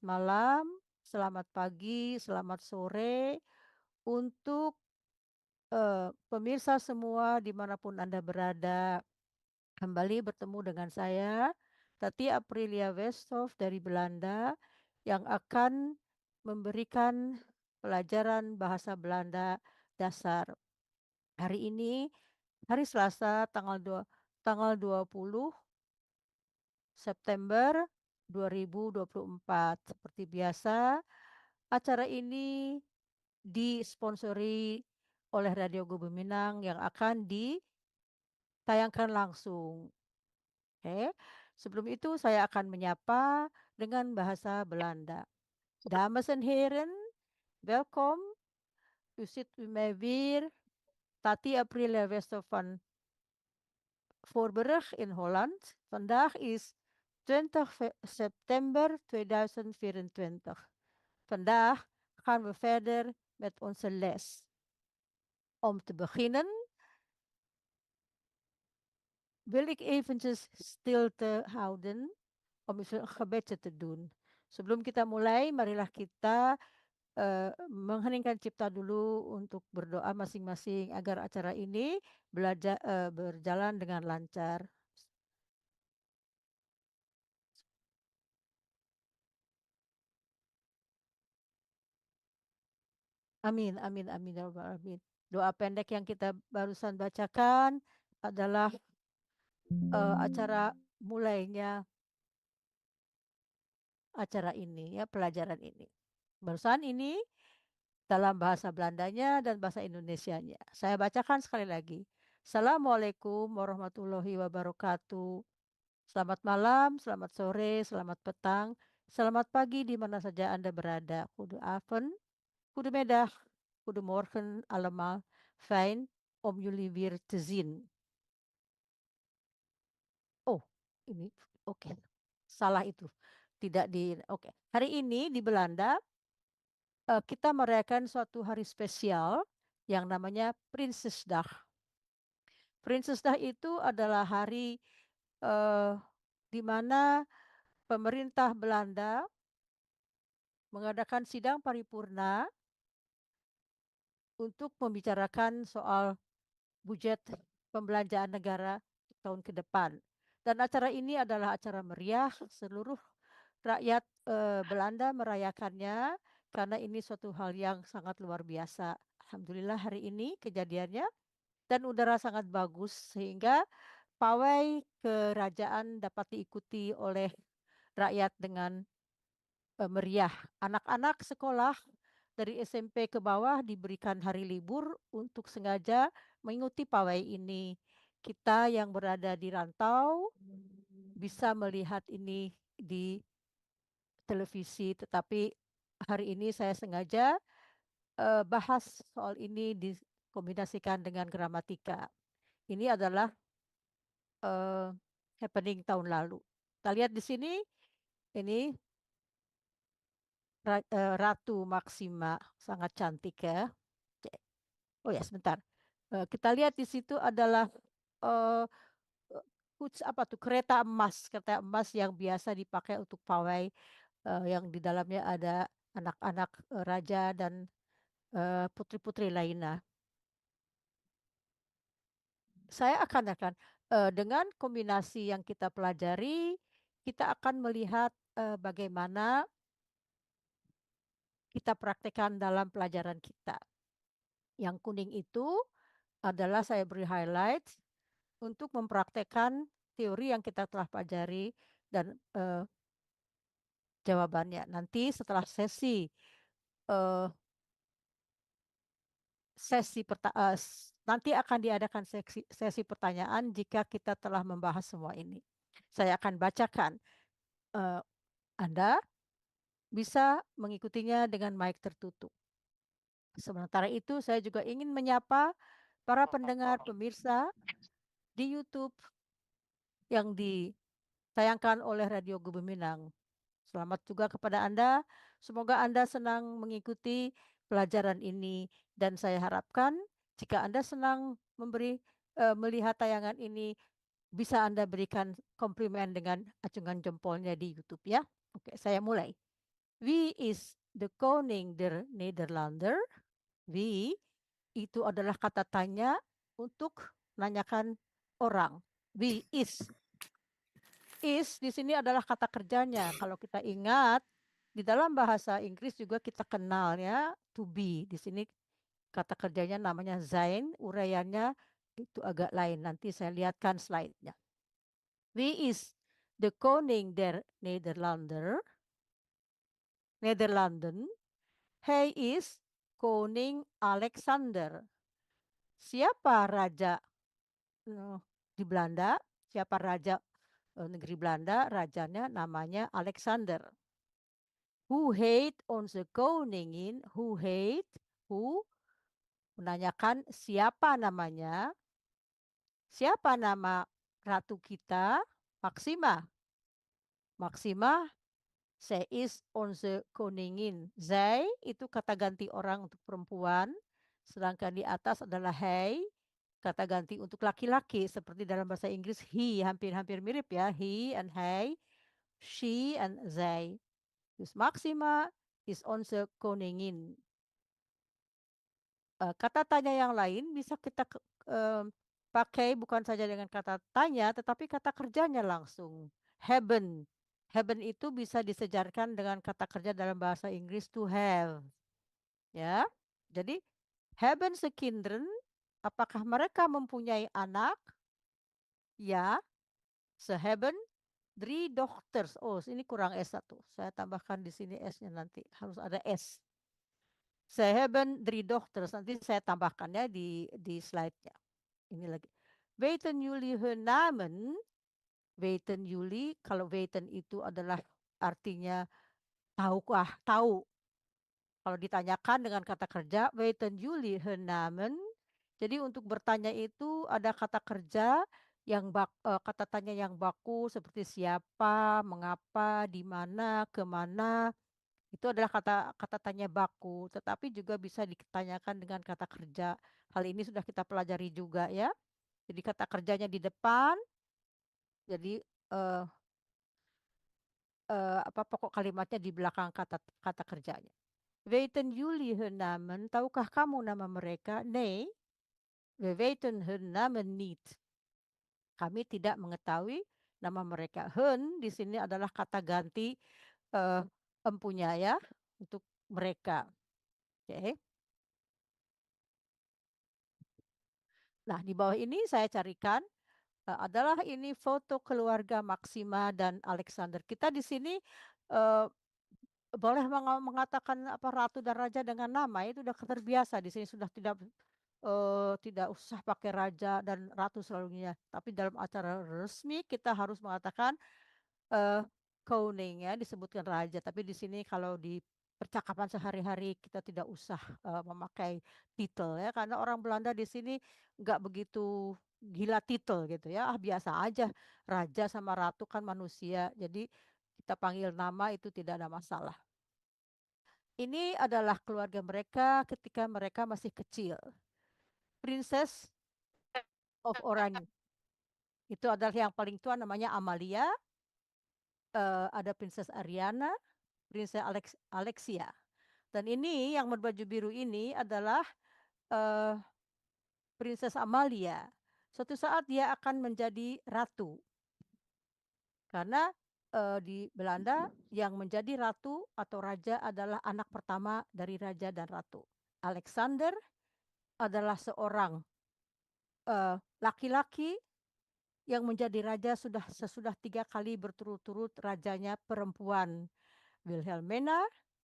malam, selamat pagi, selamat sore untuk pemirsa semua dimanapun Anda berada. Kembali bertemu dengan saya, Tati Aprilia Westhoff dari Belanda yang akan memberikan pelajaran bahasa Belanda dasar. Hari ini hari Selasa tanggal 20 September 2024. Seperti biasa, acara ini disponsori oleh Radio Gubuminang yang akan ditayangkan langsung. Oke. Sebelum itu saya akan menyapa dengan bahasa Belanda. Dames en heren, welkom. U zit u mij weer. Tati Aprilia Wester van Voorburg in Holland. Vandaag is 20 september 2024. Vandaag gaan we verder met onze les. Om te beginnen wil ik eventjes stilte houden om eens een gebedje te doen. Sebelum kita mulai, marilah kita mengheningkan cipta dulu untuk berdoa masing-masing agar acara ini berjalan dengan lancar. Amin, amin, amin, ya rabbal alamin. Doa pendek yang kita barusan bacakan adalah acara mulainya acara ini, ya, pelajaran ini. Barusan ini dalam bahasa Belandanya dan bahasa Indonesianya. Saya bacakan sekali lagi. Assalamualaikum warahmatullahi wabarakatuh. Selamat malam, selamat sore, selamat petang, selamat pagi di mana saja Anda berada. Goedenavond, goedemiddag, goedemorgen allemaal. Fijn om jullie weer te zien. Oh, ini oke. Salah itu. Tidak di oke. Hari ini di Belanda kita merayakan suatu hari spesial yang namanya Prinsesdag. Prinsesdag itu adalah hari di mana pemerintah Belanda mengadakan sidang paripurna untuk membicarakan soal budget pembelanjaan negara tahun ke depan. Dan acara ini adalah acara meriah, seluruh rakyat Belanda merayakannya karena ini suatu hal yang sangat luar biasa. Alhamdulillah hari ini kejadiannya dan udara sangat bagus sehingga pawai kerajaan dapat diikuti oleh rakyat dengan meriah. Anak-anak sekolah dari SMP ke bawah diberikan hari libur untuk sengaja mengikuti pawai ini. Kita yang berada di rantau bisa melihat ini di televisi, tetapi hari ini saya sengaja bahas soal ini dikombinasikan dengan gramatika. Ini adalah happening tahun lalu. Kita lihat di sini, ini Ratu Maxima, sangat cantik ya. Oh ya, sebentar. Kita lihat di situ adalah kereta emas yang biasa dipakai untuk pawai, yang di dalamnya ada anak-anak raja dan putri-putri lainnya. Saya akan dengan kombinasi yang kita pelajari, kita akan melihat bagaimana kita praktekkan dalam pelajaran kita. Yang kuning itu adalah saya beri highlight untuk mempraktekkan teori yang kita telah pelajari dan jawabannya. Nanti setelah sesi nanti akan diadakan sesi pertanyaan jika kita telah membahas semua ini. Saya akan bacakan. Anda bisa mengikutinya dengan mic tertutup. Sementara itu, saya juga ingin menyapa para pendengar pemirsa di YouTube yang ditayangkan oleh Radio Gubuminang. Selamat juga kepada Anda. Semoga Anda senang mengikuti pelajaran ini dan saya harapkan jika Anda senang melihat tayangan ini bisa Anda berikan komplimen dengan acungan jempolnya di YouTube ya. Oke, saya mulai. Wie is the koning der Nederlander? Wie itu adalah kata tanya untuk menanyakan orang. Wie is di sini adalah kata kerjanya. Kalau kita ingat di dalam bahasa Inggris juga kita kenal ya to be. Di sini kata kerjanya namanya sein, uraiannya itu agak lain. Nanti saya lihatkan slide-nya. Wie is the koning der Nederlanden? Hij is koning Alexander. Siapa raja di Belanda? Siapa raja negeri Belanda? Rajanya namanya Alexander. Who heet onze koningin? Who menanyakan siapa namanya? Siapa nama ratu kita? Maxima. Maxima, zij is onze koningin. Zij itu kata ganti orang untuk perempuan, sedangkan di atas adalah hij, kata ganti untuk laki-laki seperti dalam bahasa Inggris he, hampir-hampir mirip ya, he and hij, she and zij. Dus Maxima is onze koningin. Kata tanya yang lain bisa kita pakai bukan saja dengan kata tanya, tetapi kata kerjanya langsung. Haben. Haben itu bisa disejarkan dengan kata kerja dalam bahasa Inggris to have. Ya. Jadi, haben ze kinderen? Apakah mereka mempunyai anak? Ya. Ze hebben 3 dochters. Oh, ini kurang S1. Saya tambahkan di sini S-nya nanti. Harus ada S. Saya haben 3 dochters. Nanti saya tambahkan ya di slide-nya. Ini lagi. Weten jullie hun namen? Weten jullie, kalau weten itu adalah artinya tahukah, tahu. Kalau ditanyakan dengan kata kerja, weten jullie hun namen? Jadi untuk bertanya itu ada kata kerja kata tanya yang baku seperti siapa, mengapa, di mana, kemana. Itu adalah kata tanya baku, tetapi juga bisa ditanyakan dengan kata kerja. Hal ini sudah kita pelajari juga ya. Jadi kata kerjanya di depan, jadi apa pokok kalimatnya di belakang kata kerjanya. Weten jullie hun namen? Tahukah kamu nama mereka? Nee, we weten hun namen niet. Kami tidak mengetahui nama mereka. Hun di sini adalah kata ganti empunya ya untuk mereka. Oke. Nah, di bawah ini saya carikan adalah ini foto keluarga Maxima dan Alexander. Kita di sini boleh mengatakan apa ratu dan raja dengan nama itu sudah terbiasa di sini sudah tidak usah pakai raja dan ratu selalunya. Tapi dalam acara resmi kita harus mengatakan koning ya disebutkan raja. Tapi di sini kalau di percakapan sehari-hari kita tidak usah memakai titel ya karena orang Belanda di sini nggak begitu gila titel gitu ya. Ah biasa aja raja sama ratu kan manusia. Jadi kita panggil nama itu tidak ada masalah. Ini adalah keluarga mereka ketika mereka masih kecil. Princess of Orange. Itu adalah yang paling tua namanya Amalia, ada Princess Ariana, Princess Alexia. Dan ini yang berbaju biru ini adalah Princess Amalia. Suatu saat dia akan menjadi ratu. Karena di Belanda yang menjadi ratu atau raja adalah anak pertama dari raja dan ratu. Alexander adalah seorang laki-laki yang menjadi raja sesudah 3 kali berturut-turut rajanya perempuan. Wilhelmina,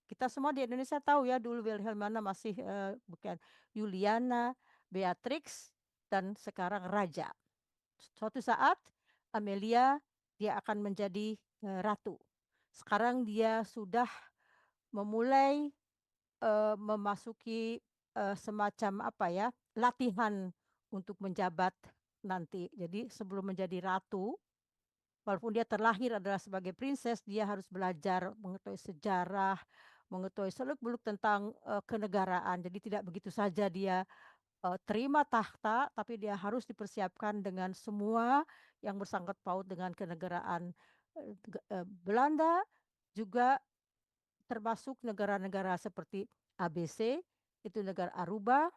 kita semua di Indonesia tahu ya dulu Wilhelmina masih bukan Juliana, Beatrix, dan sekarang raja. Suatu saat Amelia dia akan menjadi ratu. Sekarang dia sudah memulai memasuki semacam apa ya latihan untuk menjabat nanti. Jadi sebelum menjadi ratu, walaupun dia terlahir adalah sebagai princess, dia harus belajar mengetahui sejarah, mengetahui seluk-beluk tentang kenegaraan. Jadi tidak begitu saja dia terima tahta, tapi dia harus dipersiapkan dengan semua yang bersangkut paut dengan kenegaraan Belanda, juga termasuk negara-negara seperti ABC, itu negara Aruba,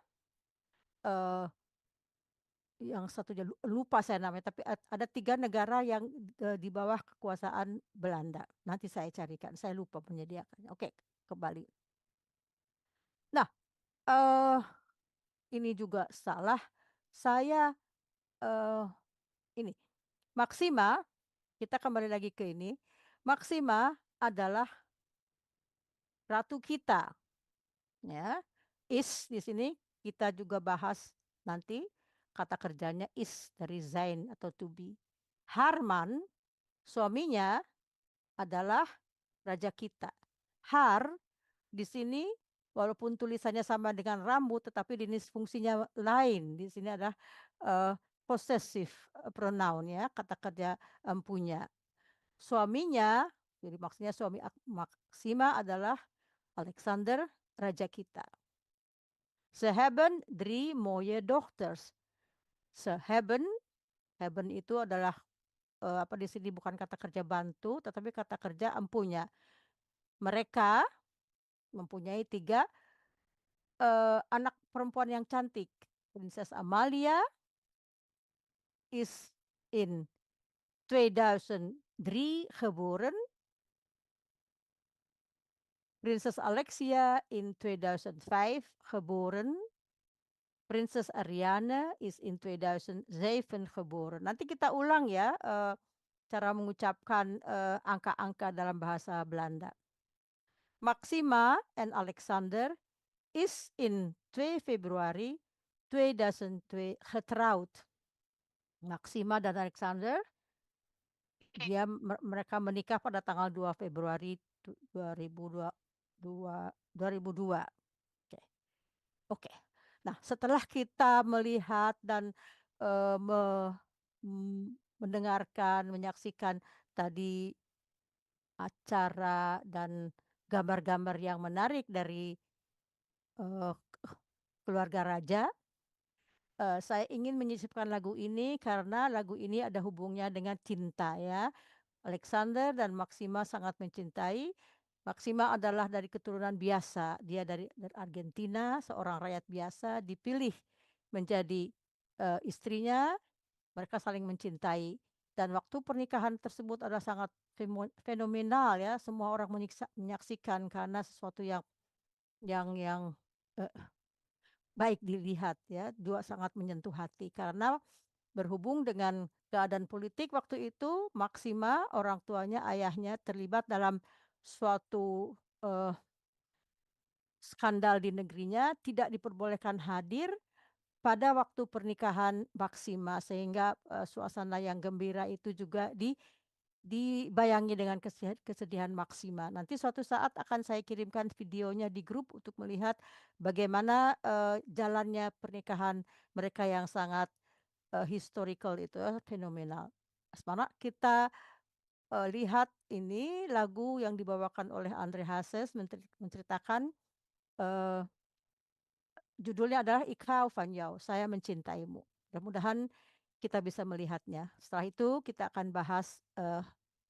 yang satunya lupa saya namanya, tapi ada 3 negara yang di bawah kekuasaan Belanda. Nanti saya carikan, saya lupa menyediakannya. Oke, kembali. Nah, ini juga salah. Saya ini Maxima, kita kembali lagi ke ini. Maxima adalah ratu kita, ya. Is di sini kita juga bahas nanti kata kerjanya is dari sein atau to be. Harman, suaminya adalah raja kita. Har di sini walaupun tulisannya sama dengan rambut, tetapi jenis fungsinya lain. Di sini adalah possessive pronoun, ya, kata kerja punya. Suaminya, jadi maksudnya suami Maxima adalah Alexander, raja kita. Ze hebben 3 mooie dochters. Ze hebben itu adalah apa di sini bukan kata kerja bantu, tetapi kata kerja empunya. Mereka mempunyai 3 anak perempuan yang cantik. Princess Amalia is in 2003 geboren. Princess Alexia in 2005 geboren. Princess Ariane is in 2007 geboren. Nanti kita ulang ya cara mengucapkan angka-angka dalam bahasa Belanda. Maxima and Alexander is in 2 Februari 2002 getrouwd. Maxima dan Alexander, mereka menikah pada tanggal 2 Februari 2002. Oke. Nah, setelah kita melihat dan mendengarkan, menyaksikan tadi acara dan gambar-gambar yang menarik dari keluarga raja, saya ingin menyisipkan lagu ini karena lagu ini ada hubungnya dengan cinta, ya. Alexander dan Maxima sangat mencintai. Maxima adalah dari keturunan biasa, dia dari Argentina, seorang rakyat biasa, dipilih menjadi istrinya. Mereka saling mencintai dan waktu pernikahan tersebut adalah sangat fenomenal, ya. Semua orang menyaksikan karena sesuatu yang baik dilihat, ya. Dua sangat menyentuh hati karena berhubung dengan keadaan politik waktu itu, Maxima orang tuanya, ayahnya terlibat dalam suatu skandal di negerinya, tidak diperbolehkan hadir pada waktu pernikahan Maxima, sehingga suasana yang gembira itu juga dibayangi dengan kesedihan Maxima. Nanti suatu saat akan saya kirimkan videonya di grup untuk melihat bagaimana jalannya pernikahan mereka yang sangat historical itu, fenomenal. Sekarang kita lihat ini lagu yang dibawakan oleh Andre Hazes menceritakan judulnya adalah Ik hou van jou, saya mencintaimu. Mudah-mudahan kita bisa melihatnya. Setelah itu kita akan bahas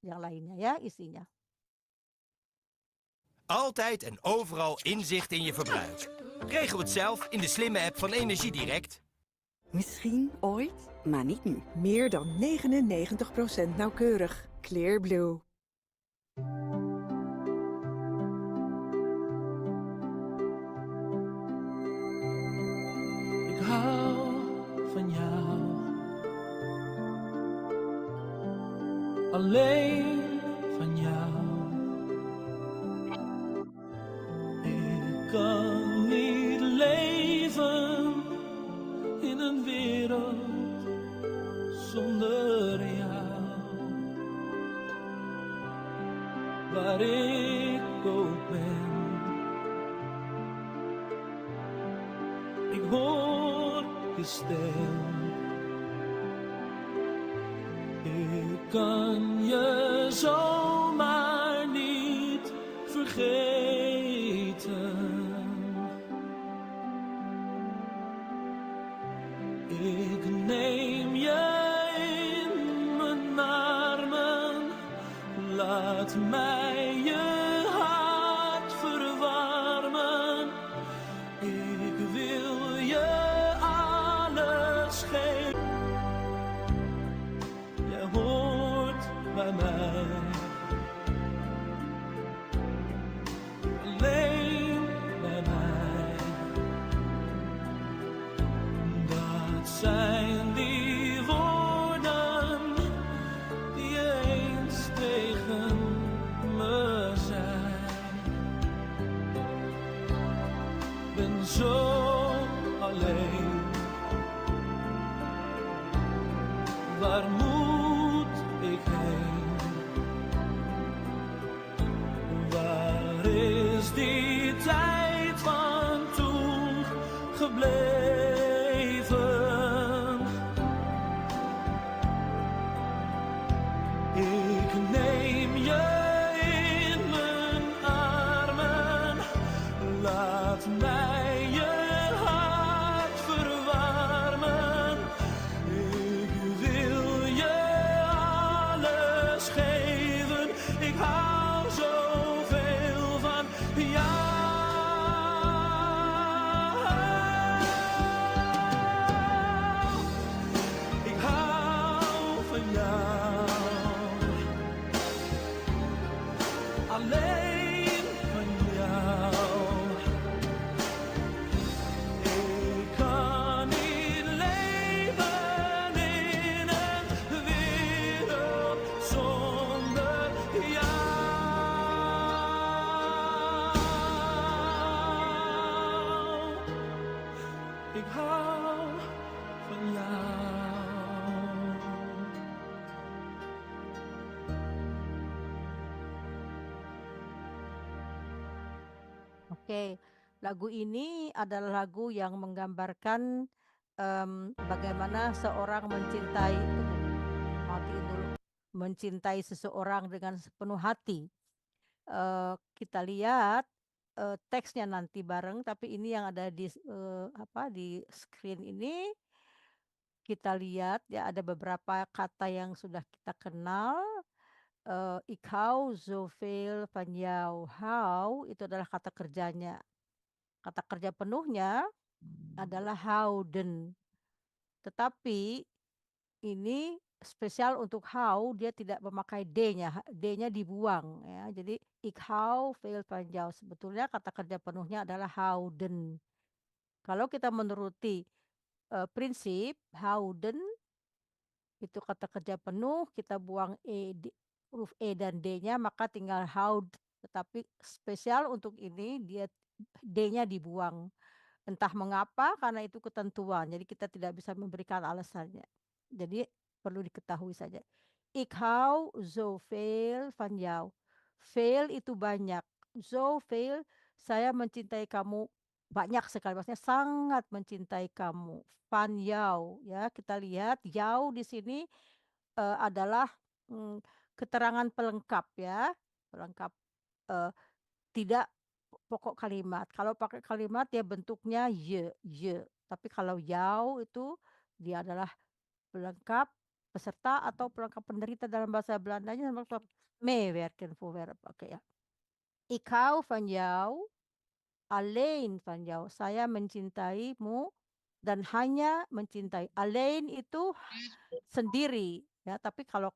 yang lainnya, ya, isinya. Altijd en overal inzicht in je verbruik. Regel het zelf in de slimme app van Energiedirect. Misschien ooit, maar niet nu. Meer dan 99% nauwkeurig. Clearblue. Ik hou van jou. Alleen van jou. Ik kan niet leven in een wereld zonder jou. Waar ik ook ben, ik hoor je stem. Ik kan je zomaar niet vergeten. Ik neem je in mijn armen, laat mij je haar waar moet ik heen? Waar is die tijd van toen gebleven? Ik neem je in mijn armen, laat mij je hart verwarmen. Ik wil je alles geven, ik hou zoveel van jou. Ik hou van jou. Alleen van jou. Ik kan niet leven in een wereld zonder jou. Ik hou van jou. Oke, lagu ini adalah lagu yang menggambarkan bagaimana seorang mencintai, matiin dulu, mencintai seseorang dengan sepenuh hati. Kita lihat teksnya nanti bareng, tapi ini yang ada di di screen ini kita lihat ya ada beberapa kata yang sudah kita kenal. Ik hou zoveel van jou. Hou itu adalah kata kerjanya. Kata kerja penuhnya adalah houden. Tetapi ini spesial untuk hou, dia tidak memakai D-nya, D-nya dibuang ya. Jadi ik hou veel van jou. Sebetulnya kata kerja penuhnya adalah houden. Kalau kita menuruti prinsip houden itu kata kerja penuh, kita buang huruf E dan D-nya, maka tinggal houd. Tetapi spesial untuk ini dia D-nya dibuang. Entah mengapa, karena itu ketentuan. Jadi kita tidak bisa memberikan alasannya. Jadi perlu diketahui saja. Ik hou zoveel van jou. Veel itu banyak. Zoveel, saya mencintai kamu banyak sekali. Maksudnya sangat mencintai kamu. Van jou, ya kita lihat jou di sini adalah keterangan pelengkap ya, pelengkap tidak pokok kalimat. Kalau pakai kalimat ya bentuknya ye. Tapi kalau jou itu dia adalah pelengkap peserta atau pelengkap penderita dalam bahasa Belandanya meewerken voorwerp. Oke ya. Ik hou van jou, alleen van jou. Saya mencintaimu dan hanya mencintai. Alleen itu sendiri ya, tapi kalau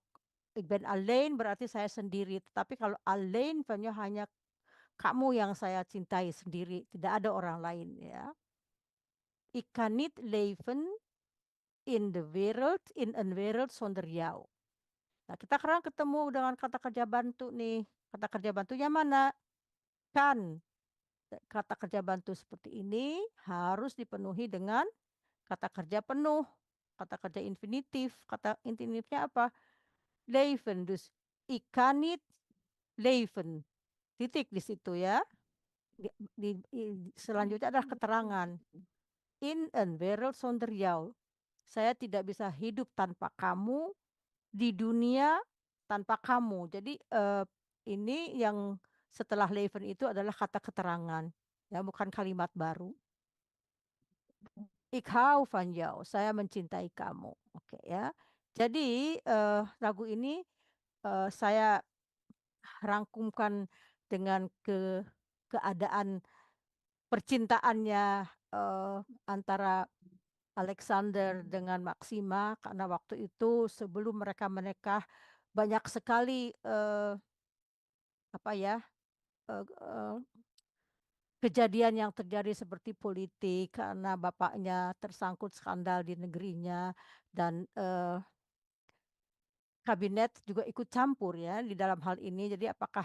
ik ben alleen berarti saya sendiri. Tapi kalau alleen van jou hanya kamu yang saya cintai sendiri, tidak ada orang lain ya. Ik kan niet leven in een wereld zonder jou. Nah, kita sekarang ketemu dengan kata kerja bantu nih. Kata kerja bantunya mana? Kan. Kata kerja bantu seperti ini harus dipenuhi dengan kata kerja penuh, kata kerja infinitif. Kata infinitifnya apa? Leven. Dus ik kan niet leven. Titik di situ ya. Selanjutnya adalah keterangan. In een wereld zonder jou. Saya tidak bisa hidup tanpa kamu, di dunia tanpa kamu. Jadi ini yang setelah leven itu adalah kata keterangan, ya bukan kalimat baru. Ik hou van jou, saya mencintai kamu. Oke ya. Jadi lagu ini saya rangkumkan dengan keadaan percintaannya antara Alexander dengan Maxima, karena waktu itu sebelum mereka menikah banyak sekali kejadian yang terjadi seperti politik karena bapaknya tersangkut skandal di negerinya dan kabinet juga ikut campur ya di dalam hal ini. Jadi apakah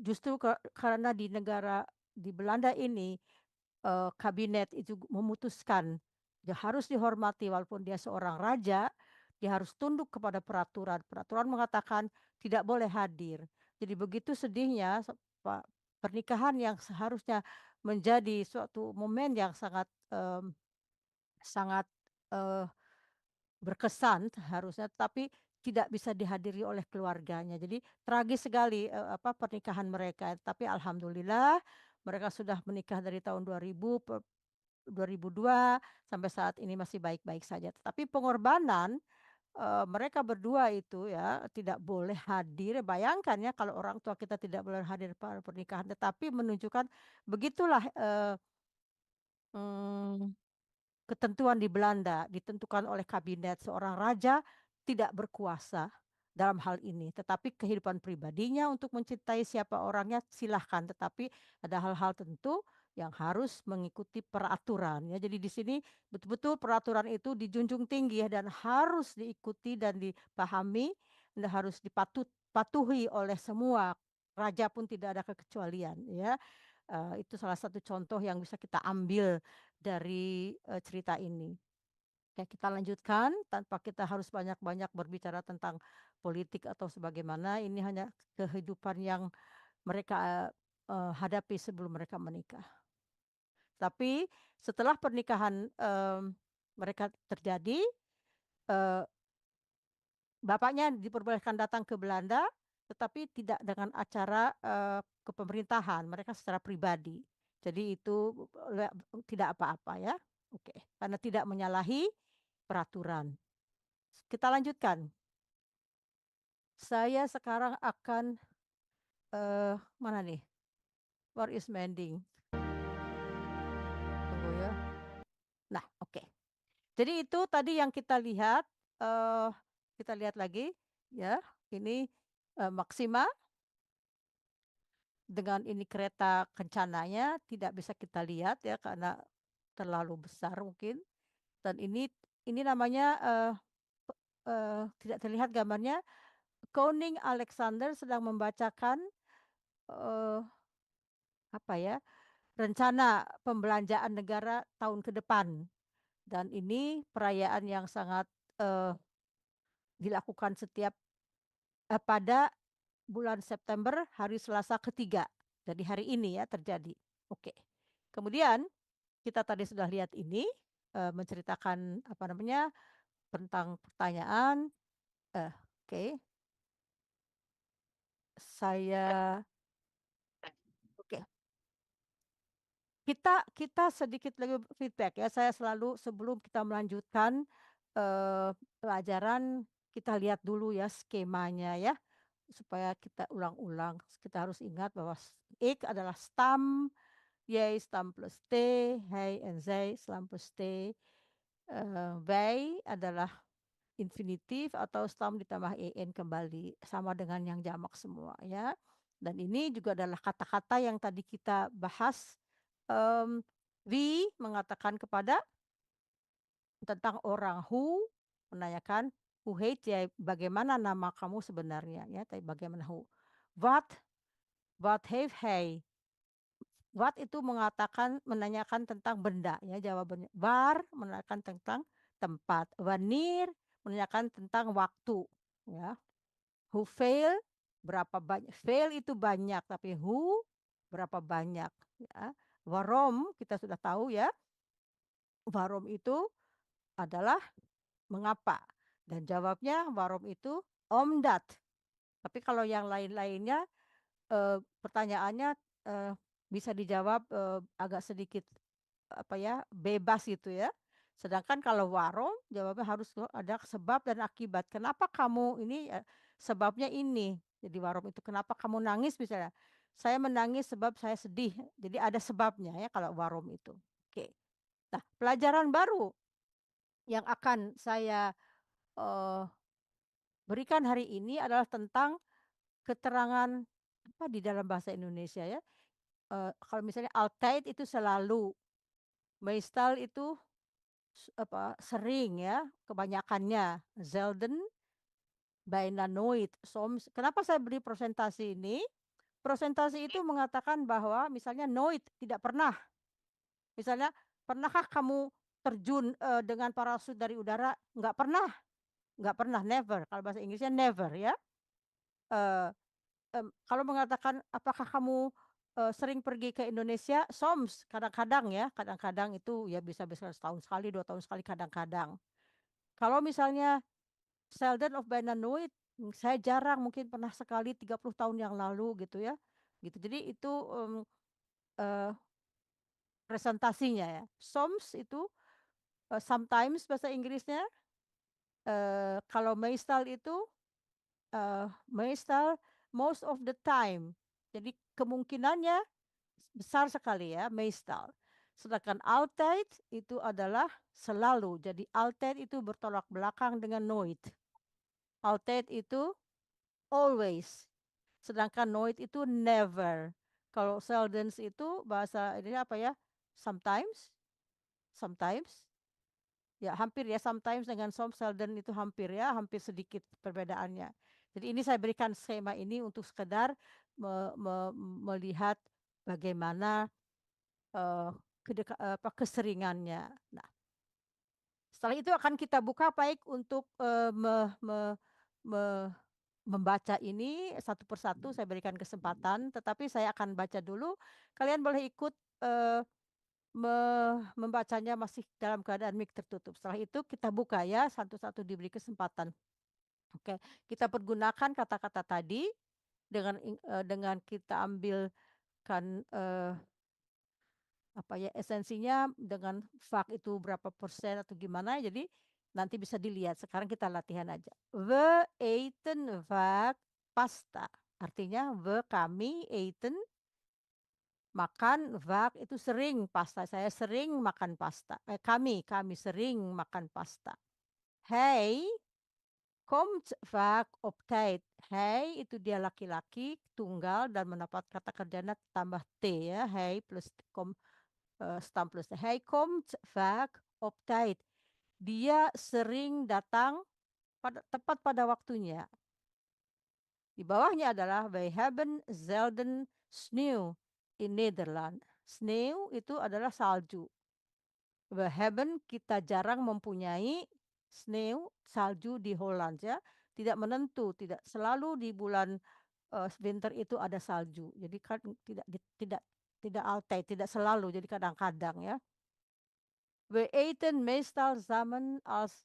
justru karena di negara di Belanda ini kabinet itu memutuskan dia harus dihormati walaupun dia seorang raja, Dia harus tunduk kepada peraturan. Peraturan mengatakan tidak boleh hadir. Jadi begitu sedihnya pernikahan yang seharusnya menjadi suatu momen yang sangat, sangat, eee, berkesan harusnya, tapi tidak bisa dihadiri oleh keluarganya. Jadi tragis sekali, pernikahan mereka. Tapi alhamdulillah mereka sudah menikah dari tahun 2002 sampai saat ini masih baik-baik saja. Tetapi pengorbanan, mereka berdua itu ya tidak boleh hadir. Bayangkan ya kalau orang tua kita tidak boleh hadir pada pernikahan, tetapi menunjukkan begitulah, mmm ketentuan di Belanda ditentukan oleh kabinet. Seorang raja tidak berkuasa dalam hal ini, tetapi kehidupan pribadinya untuk mencintai siapa orangnya silahkan, tetapi ada hal-hal tentu yang harus mengikuti peraturan ya. Jadi di sini betul-betul peraturan itu dijunjung tinggi ya dan harus diikuti dan dipahami dan harus patuhi oleh semua. Raja pun tidak ada kekecualian ya. Itu salah satu contoh yang bisa kita ambil dari, cerita ini. Oke, kita lanjutkan tanpa kita harus banyak-banyak berbicara tentang politik atau sebagaimana, ini hanya kehidupan yang mereka, hadapi sebelum mereka menikah. Tapi setelah pernikahan, mereka terjadi, eee, bapaknya diperbolehkan datang ke Belanda, tetapi tidak dengan acara, kepemerintahan, mereka secara pribadi. Jadi itu, tidak apa-apa ya, oke, karena tidak menyalahi peraturan. Kita lanjutkan. Saya sekarang akan, mana nih? Where is mending? Tunggu ya. Nah, oke. Jadi itu tadi yang kita lihat lagi ya, ini, Maxima dengan ini kereta kencananya tidak bisa kita lihat ya karena terlalu besar mungkin dan ini namanya, tidak terlihat gambarnya, Koning Alexander sedang membacakan, eee, apa ya, rencana pembelanjaan negara tahun ke depan dan ini perayaan yang sangat, eee, dilakukan pada bulan September hari Selasa ketiga. Jadi hari ini ya terjadi. Oke. Kemudian kita tadi sudah lihat ini, menceritakan apa namanya, tentang pertanyaan, oke, saya oke, kita sedikit lagi feedback ya, saya selalu sebelum kita melanjutkan, pelajaran, kita lihat dulu ya skemanya ya, supaya kita ulang-ulang. Kita harus ingat bahwa ik adalah stam, jy stam plus t, hij en zij stam plus t, wij adalah infinitif atau stam ditambah en kembali, sama dengan yang jamak semua ya. Dan ini juga adalah kata-kata yang tadi kita bahas, we mengatakan kepada tentang orang, who menanyakan, who hate ya bagaimana nama kamu sebenarnya ya, tapi bagaimana who. What have hij, what itu menanyakan tentang benda ya jawabannya. Waar menanyakan tentang tempat. Wanneer menanyakan tentang waktu ya. Who fail berapa banyak. Fail itu banyak tapi who berapa banyak ya. Waarom kita sudah tahu ya. Waarom itu adalah mengapa dan jawabnya waarom itu omdat. Tapi kalau yang lain-lainnya pertanyaannya, bisa dijawab, agak sedikit, apa ya, bebas gitu ya. Sedangkan kalau warung jawabnya harus ada sebab dan akibat. Kenapa kamu ini, sebabnya ini. Jadi warung itu kenapa kamu nangis misalnya. Saya menangis sebab saya sedih. Jadi ada sebabnya ya kalau warung itu. Oke. Nah, pelajaran baru yang akan saya, eee, berikan hari ini adalah tentang keterangan apa di dalam bahasa Indonesia ya, kalau misalnya altijd itu selalu, meestal itu sering ya, kebanyakannya, zelden, bijna nooit, soms. Kenapa saya beri presentasi ini? Presentasi itu mengatakan bahwa misalnya nooit, tidak pernah. Misalnya, pernahkah kamu terjun, dengan parasut dari udara? Nggak pernah. nggak pernah, never. Kalau bahasa Inggrisnya never ya. Eee, kalau mengatakan apakah kamu, sering pergi ke Indonesia? Soms, kadang-kadang ya, kadang-kadang itu ya bisa setahun sekali, 2 tahun sekali, kadang-kadang. Kalau misalnya seldom of Bananoid, saya jarang, mungkin pernah sekali 30 tahun yang lalu gitu ya, gitu. Jadi itu, eee, presentasinya ya. Soms itu, sometimes bahasa Inggrisnya, kalau Meistal itu, Meistal most of the time. Jadi kemungkinannya besar sekali ya, Meistal. Sedangkan Altijd itu adalah selalu. Jadi Altijd itu bertolak belakang dengan Nooit. Altijd itu always. Sedangkan Nooit itu never. Kalau seldom itu bahasa ini apa ya? Sometimes, sometimes. Ya hampir ya, sometimes dengan seldom itu hampir ya, hampir sedikit perbedaannya. Jadi ini saya berikan skema ini untuk sekedar melihat bagaimana, keseringannya. Nah, setelah itu akan kita buka baik untuk, membaca ini satu persatu, saya berikan kesempatan, tetapi saya akan baca dulu, kalian boleh ikut, eee, membacanya masih dalam keadaan mic tertutup. Setelah itu kita buka ya, satu-satu diberi kesempatan. Oke, kita pergunakan kata-kata tadi dengan kita ambilkan, apa ya, esensinya dengan fak itu berapa persen atau gimana, jadi nanti bisa dilihat. Sekarang kita latihan aja. We eten vaak pasta. Artinya kami eten makan, vaak itu sering, pasta saya sering makan pasta. Kami sering makan pasta. Hij komt vaak op tijd. Hij itu dia laki-laki tunggal dan mendapat kata kerjanya tambah T ya. Hij plus stam plus T. Hij komt vaak op tijd. Dia sering datang tepat pada waktunya. Di bawahnya adalah wij hebben zelden sneeuw in Nederland. Sneeuw itu adalah salju. We hebben kita jarang mempunyai sneeuw, salju di Holland ya. Tidak menentu, tidak selalu di bulan winter itu ada salju. Jadi kan tidak altijd, tidak selalu, jadi kadang-kadang ya. We eten meestal samen als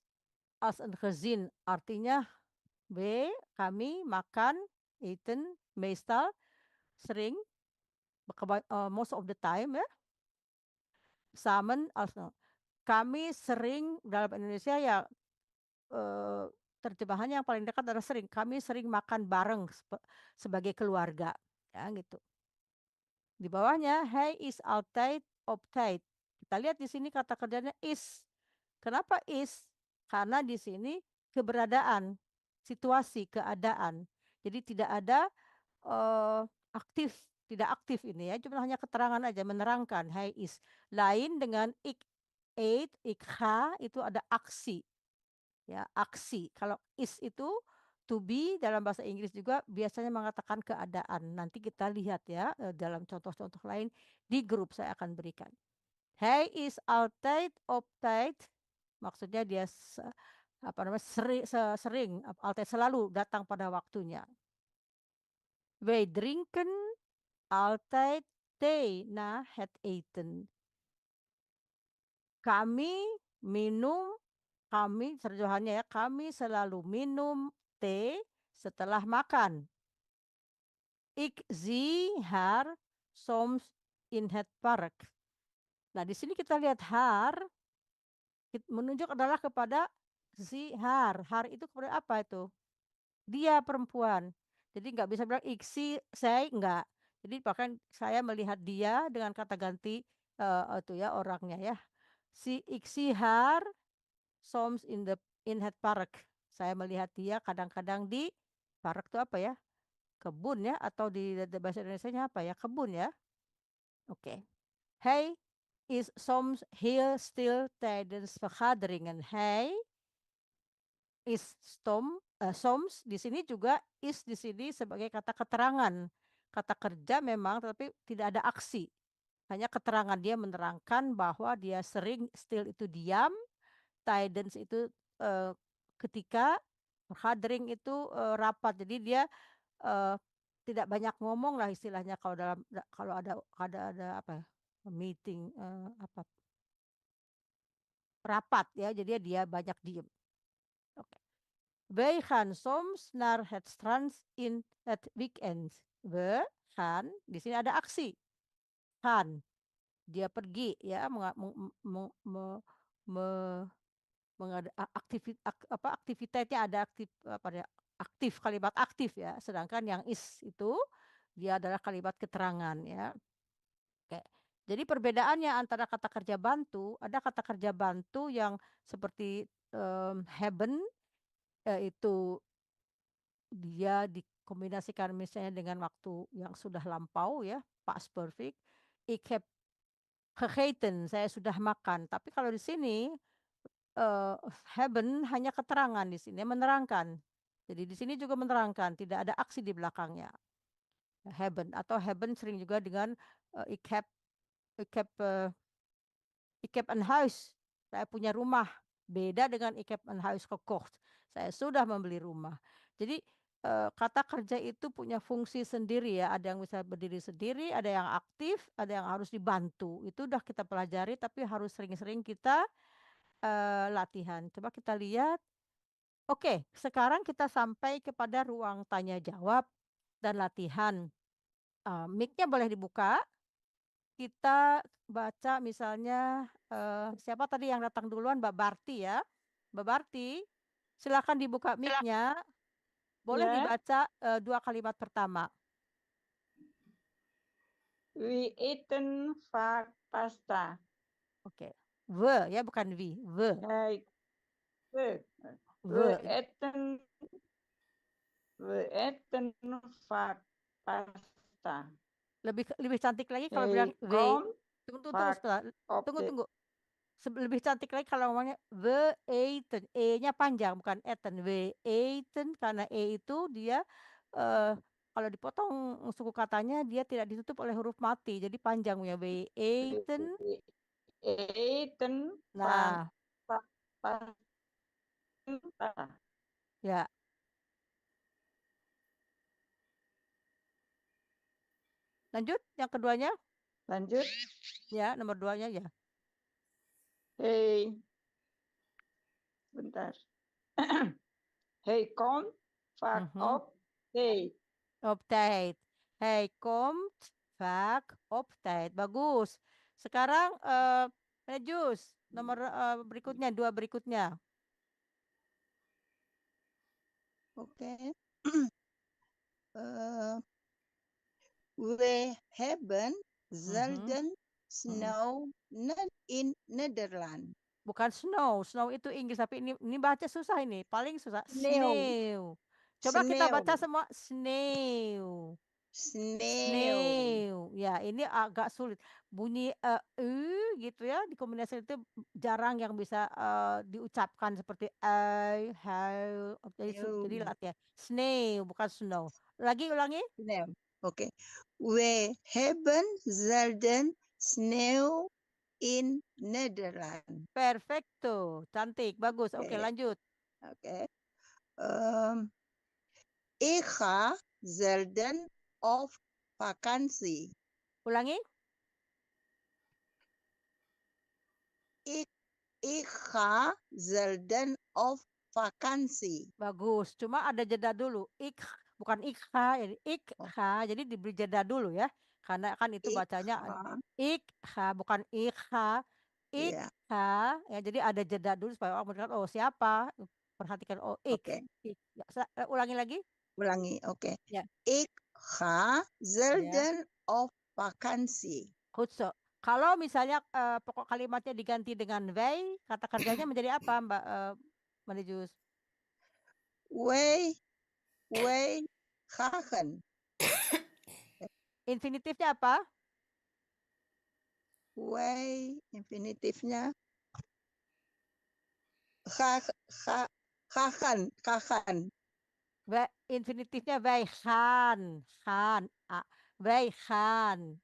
een gezin. Artinya kami makan, eten meestal sering, most of the time ya. Samen als kami sering dalam Indonesia ya, terjemahannya yang paling dekat adalah sering. Kami sering makan bareng sebagai keluarga, ya gitu. Di bawahnya, hij is altijd op tijd. Kita lihat di sini kata kerjanya is. Kenapa is? Karena di sini keberadaan, situasi, keadaan. Jadi tidak ada aktif, tidak aktif ini ya, cuma hanya keterangan aja, menerangkan. Hij is. Lain dengan ik eet, ik ga, itu ada aksi. Ya, aksi. Kalau is itu to be dalam bahasa Inggris juga biasanya mengatakan keadaan. Nanti kita lihat ya dalam contoh-contoh lain di grup saya akan berikan. Hij is altijd op tijd. Maksudnya dia sering, altijd selalu datang pada waktunya. Wij drinken altijd thee na het eten. Kami terjemahannya ya, kami selalu minum teh setelah makan. Ik zie haar soms in het park. Nah, di sini kita lihat haar menunjuk adalah kepada haar. Haar itu kepada apa itu? Dia perempuan. Jadi nggak bisa bilang iksi saya enggak. Jadi bahkan saya melihat dia dengan kata ganti itu ya orangnya ya. Si iksi haar soms in het park. Saya melihat dia kadang-kadang di park itu apa ya? Kebun ya, atau di bahasa Indonesianya apa ya? Kebun ya. Oke. Hij is soms heel stil tijdens vergaderingen. Hij is soms di sini juga is di sini sebagai kata keterangan. Kata kerja memang tetapi tidak ada aksi. Hanya keterangan, dia menerangkan bahwa dia sering still itu diam, tijdens itu ketika vergadering itu rapat. Jadi dia tidak banyak ngomong lah istilahnya kalau kalau ada apa ya, meeting apa rapat ya. Jadi dia banyak diem. Oke. Wij gaan soms naar het strand in het weekend. We gaan, di sini ada aksi. Gaan, dia pergi ya aktivitasnya ada aktif kalimat aktif ya. Sedangkan yang is itu dia adalah kalimat keterangan ya. Oke. Jadi perbedaannya antara kata kerja bantu, ada kata kerja bantu yang seperti haben itu dia dikombinasikan misalnya dengan waktu yang sudah lampau ya, past perfect. Ik heb gegeten, saya sudah makan. Tapi kalau di sini haben hanya keterangan di sini, menerangkan. Jadi di sini juga menerangkan, tidak ada aksi di belakangnya. Haben atau haben sering juga dengan ik heb een huis, saya punya rumah. Beda dengan ik heb een huis gekocht, saya sudah membeli rumah. Jadi kata kerja itu punya fungsi sendiri ya, ada yang bisa berdiri sendiri, ada yang aktif, ada yang harus dibantu. Itu udah kita pelajari tapi harus sering-sering kita latihan. Coba kita lihat. Oke, sekarang kita sampai kepada ruang tanya jawab dan latihan. Mic-nya boleh dibuka. Kita baca misalnya siapa tadi yang datang duluan, Mbak Barti ya. Mbak Barti, silakan dibuka mic-nya. Boleh Ya. dibaca 2 kalimat pertama. We eten vaak pasta. Oke. We ya, bukan we. We. Kijk, we We. eten vaak pasta. Lebih cantik lagi kalau Hij bilang we. komt Tunggu vaak sebentar. op de Tunggu. Lebih cantik lagi kalau ngomongnya we eten. E-nya panjang bukan eten. We eten karena e itu dia kalau dipotong suku katanya dia tidak ditutup oleh huruf mati. Jadi panjang ya. We eten. eten Nah, vaak pasta. ya. Lanjut yang keduanya. Lanjut. Ya, nomor 2-nya ya. Bentar. Hij komt vaak op tijd. Op tijd. Hij komt vaak op tijd. Bagus. Sekarang Jus, nomor berikutnya, 2 berikutnya. Oké. We hebben zelden snow in Nederland. Bukan snow, snow itu Inggris tapi ini baca susah ini, paling susah. Sneeuw. Sneeuw. Coba kita baca Sneeuw. semua sneeuw. Sneeuw. Sneeuw. Ya, ini agak sulit. Bunyi gitu ya, dikombinasi itu jarang yang bisa diucapkan seperti how. Jadi latihan. Sneeuw bukan snow. Lagi ulangi. Sneeuw. Oké. We hebben zelden sneeuw in Nederland. Perfecto, cantik, bagus. Oke, lanjut. Oké. Ik ga zelden op vakantie. Ulangi. Ik ga zelden op vakantie. Bagus, cuma ada jeda dulu. Bukan ikha, ikha. Jadi diberi jeda dulu ya. Karena kan itu bacanya ikha, bukan ikha. Ikha. Ya, jadi ada jeda dulu supaya orang mendengar, oh siapa? Perhatikan, oh ik. Ya, ulangi lagi. Ulangi, oké. Ya. Ik ga zelden op vakantie. Goed zo. Kalau misalnya pokok kalimatnya diganti dengan wij, kata kerjanya menjadi apa, Mbak Manijus? Wij gaan. Infinitifnya apa? Wij, infinitifnya gaan. Infinitifnya wij gaan. Wij gaan.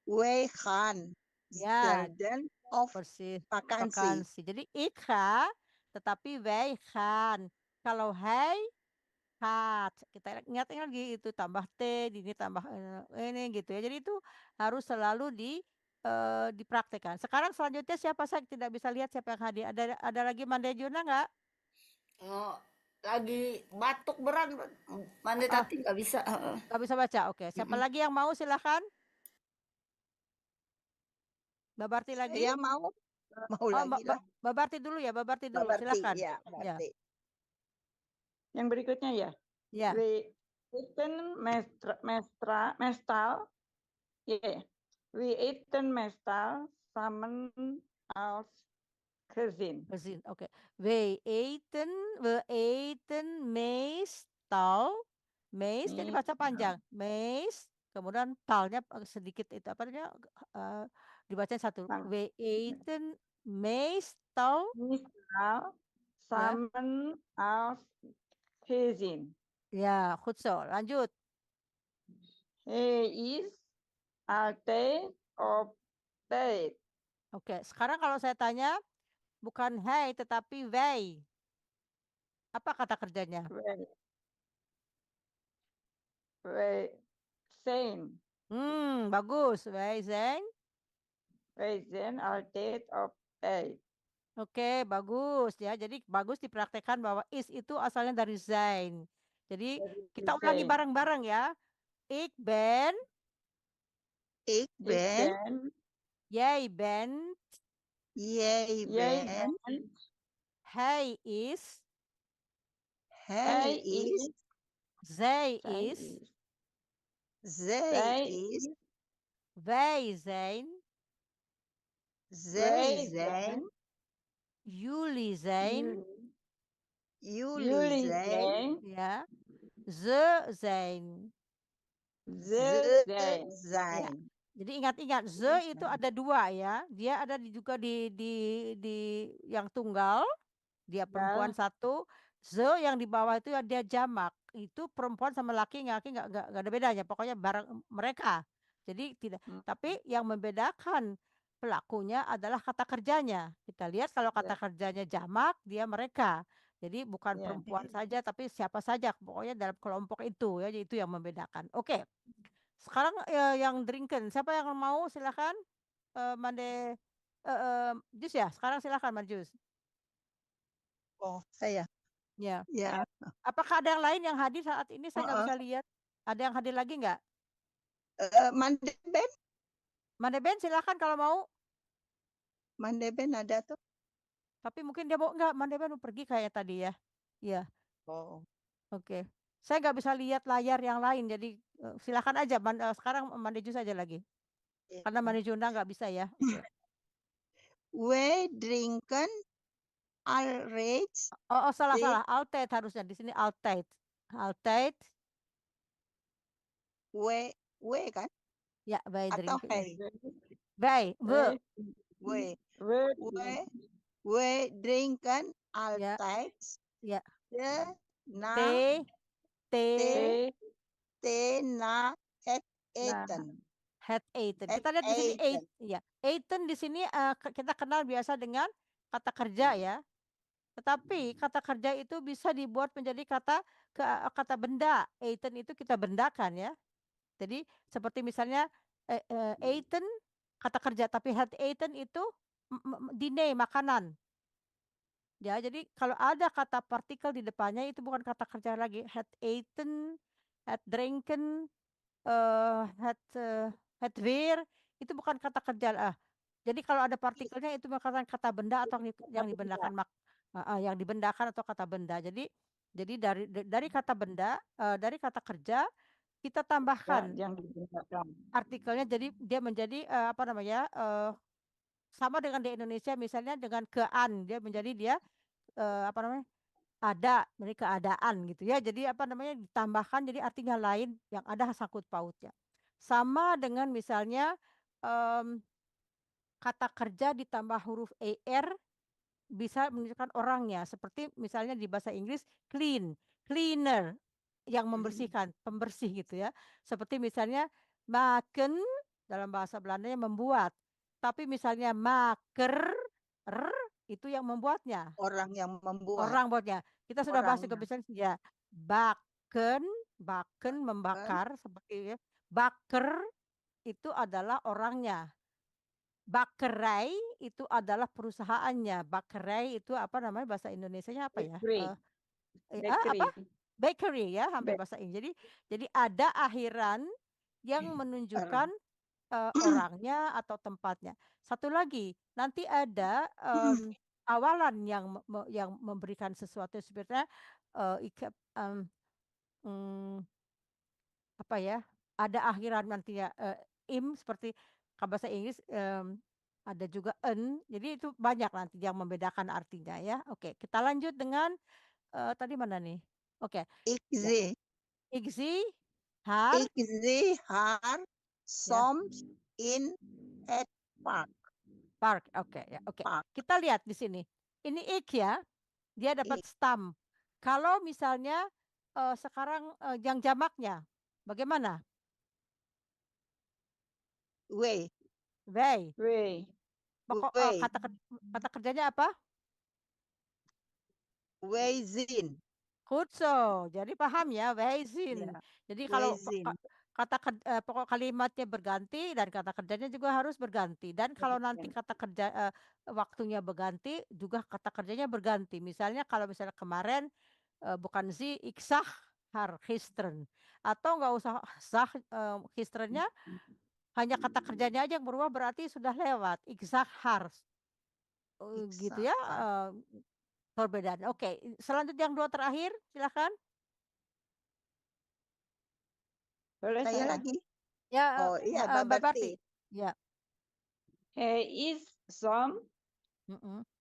Wij gaan. Ya, Zelden op persis. vakantie. Jadi ik ga tetapi wij gaan. Kalau hij gaat, kita ingat-ingat lagi itu tambah T, di ini tambah ini gitu ya. Jadi itu harus selalu dipraktekkan. Sekarang selanjutnya siapa saya tidak bisa lihat siapa yang hadir. Ada lagi Mande Juna nggak? Oh, lagi batuk berat, Mandi Ah, Tati nggak bisa. nggak bisa baca. Oke, siapa lagi yang mau silahkan? Mbak Barti lagi? Saya mau Oh, lagi lah. Mbak Barti dulu ya, Mbak Barti Mbak dulu, Barti, silakan. ya, Mbak Ya, Barti. Yang berikutnya ya. ya. We eten mestal. Ya. We eten mestal samen als gezin. Gezin, oke. We eten meestal. Mees jadi baca panjang. Mees, kemudian talnya sedikit itu apa namanya? Dibacain satu. Nah. We eten meestal. Misal samen als gezin. Ya, goed zo. Lanjut. He is altijd op tijd. Oke, sekarang kalau saya tanya bukan hij tetapi wij. Apa kata kerjanya? Wij zijn. Bagus. Wij zijn. Wij zijn altijd op tijd. Oke, bagus ya. Jadi bagus dipraktekkan bahwa is itu asalnya dari zijn. Jadi kita ulangi zijn. bareng-bareng ya. Ik ben, Ik ben, jij bent, jij Jij bent, bent. hij is, hij is, zij Zij is, zij Zij is, wij zijn, zij Wij zijn, jullie zijn, jullie zijn, ya. Ze zijn. Ze ze zijn. zijn. Jadi ingat-ingat, ze itu ada dua ya. Dia ada juga di yang tunggal, dia perempuan satu. Ze yang di bawah itu dia jamak. Itu perempuan sama laki nggak ada bedanya. Pokoknya bareng mereka. Jadi tidak. Tapi yang membedakan pelakunya adalah kata kerjanya. Kita lihat kalau kata kerjanya jamak, dia mereka. Jadi bukan perempuan saja, tapi siapa saja. Pokoknya dalam kelompok itu ya. Itu yang membedakan. Oke. Sekarang yang drinken, siapa yang mau silakan. Mande Jus ya. Sekarang silakan Marjus. Oh, saya. Ya. Ya. Apakah ada yang lain yang hadir saat ini? Saya nggak bisa lihat. Ada yang hadir lagi nggak? Mande Ben, Mande Ben silakan kalau mau. Mande Ben ada tuh. Tapi mungkin dia mau nggak? Mande Ben mau pergi kayak tadi ya. Iya. Oh. Oke. Saya nggak bisa lihat layar yang lain. Jadi silakan aja. Sekarang Mande Jus aja lagi. Karena Mande Juna nggak bisa ya. Oke. We drinken alreeds. Oh, salah. Altijd harusnya di sini altijd. Altijd. We kan? Ya, wij Atau drinken. hey? Wij, we. We drinken altijd. Ya. Thee na het eten. Het eten. Kita lihat di sini ya. Eten di sini kita kenal biasa dengan kata kerja ya. Tetapi kata kerja itu bisa dibuat menjadi kata benda. Eten itu kita bendakan ya. Jadi seperti misalnya eten kata kerja, tapi het eten itu diner makanan. Ya, jadi kalau ada kata partikel di depannya itu bukan kata kerja lagi. Het eten, het drinken, het weer itu bukan kata kerja. Jadi kalau ada partikelnya itu merupakan kata benda atau yang dibendakan yang dibendakan atau kata benda. Jadi dari kata benda, dari kata kerja kita tambahkan yang dibendakan. Artikelnya, jadi dia menjadi sama dengan di Indonesia misalnya dengan kean, dia menjadi ada, menjadi keadaan gitu ya. Jadi ditambahkan jadi artinya lain yang ada sangkut pautnya. Sama dengan misalnya kata kerja ditambah huruf er bisa menunjukkan orangnya, seperti misalnya di bahasa Inggris cleaner yang membersihkan, pembersih gitu ya. Seperti misalnya maken dalam bahasa Belandanya membuat. Tapi misalnya maker itu yang membuatnya. Orang yang membuat. Orang buatnya. Kita sudah bahas juga Orangnya. misalnya ya. Baken membakar seperti ya. Baker itu adalah orangnya. Bakerai itu adalah perusahaannya. Bakerai itu apa namanya bahasa Indonesianya apa ya? Bakery. Apa? Bakery. Bakery ya, hampir bahasa Inggris. Jadi ada akhiran yang menunjukkan orangnya atau tempatnya. Satu lagi, nanti ada awalan yang memberikan sesuatu sebenarnya apa ya? Ada akhiran nanti ya seperti bahasa Inggris ada juga jadi itu banyak nanti yang membedakan artinya ya. Oke, kita lanjut dengan tadi mana nih? Oke. Ikzi. Igzi har Ikzi har soms in at park. park. Oke ya, oke. Park. Kita lihat di sini. Ini ik ya. Dia dapat stam. Kalau misalnya sekarang yang jamaknya bagaimana? Way. Way. Way. Pokok Way. kata kerjanya apa? Wayzin. Kutso. Jadi paham ya, wayzin. Ya, Jadi kalau wayzin. pokok kalimatnya berganti dan kata kerjanya juga harus berganti. Dan kalau nanti kata kerja waktunya berganti, juga kata kerjanya berganti. Misalnya kalau misalnya kemarin bukan iksah har gisteren atau nggak usah sah gisterennya, hanya kata kerjanya aja yang berubah berarti sudah lewat iksah har gitu ya. Perbedaan. Oke, selanjutnya yang dua terakhir, silakan. Boleh Saya saya? lagi. Ya, Oh iya, Mbak Babarti. Barti. Ya. He is some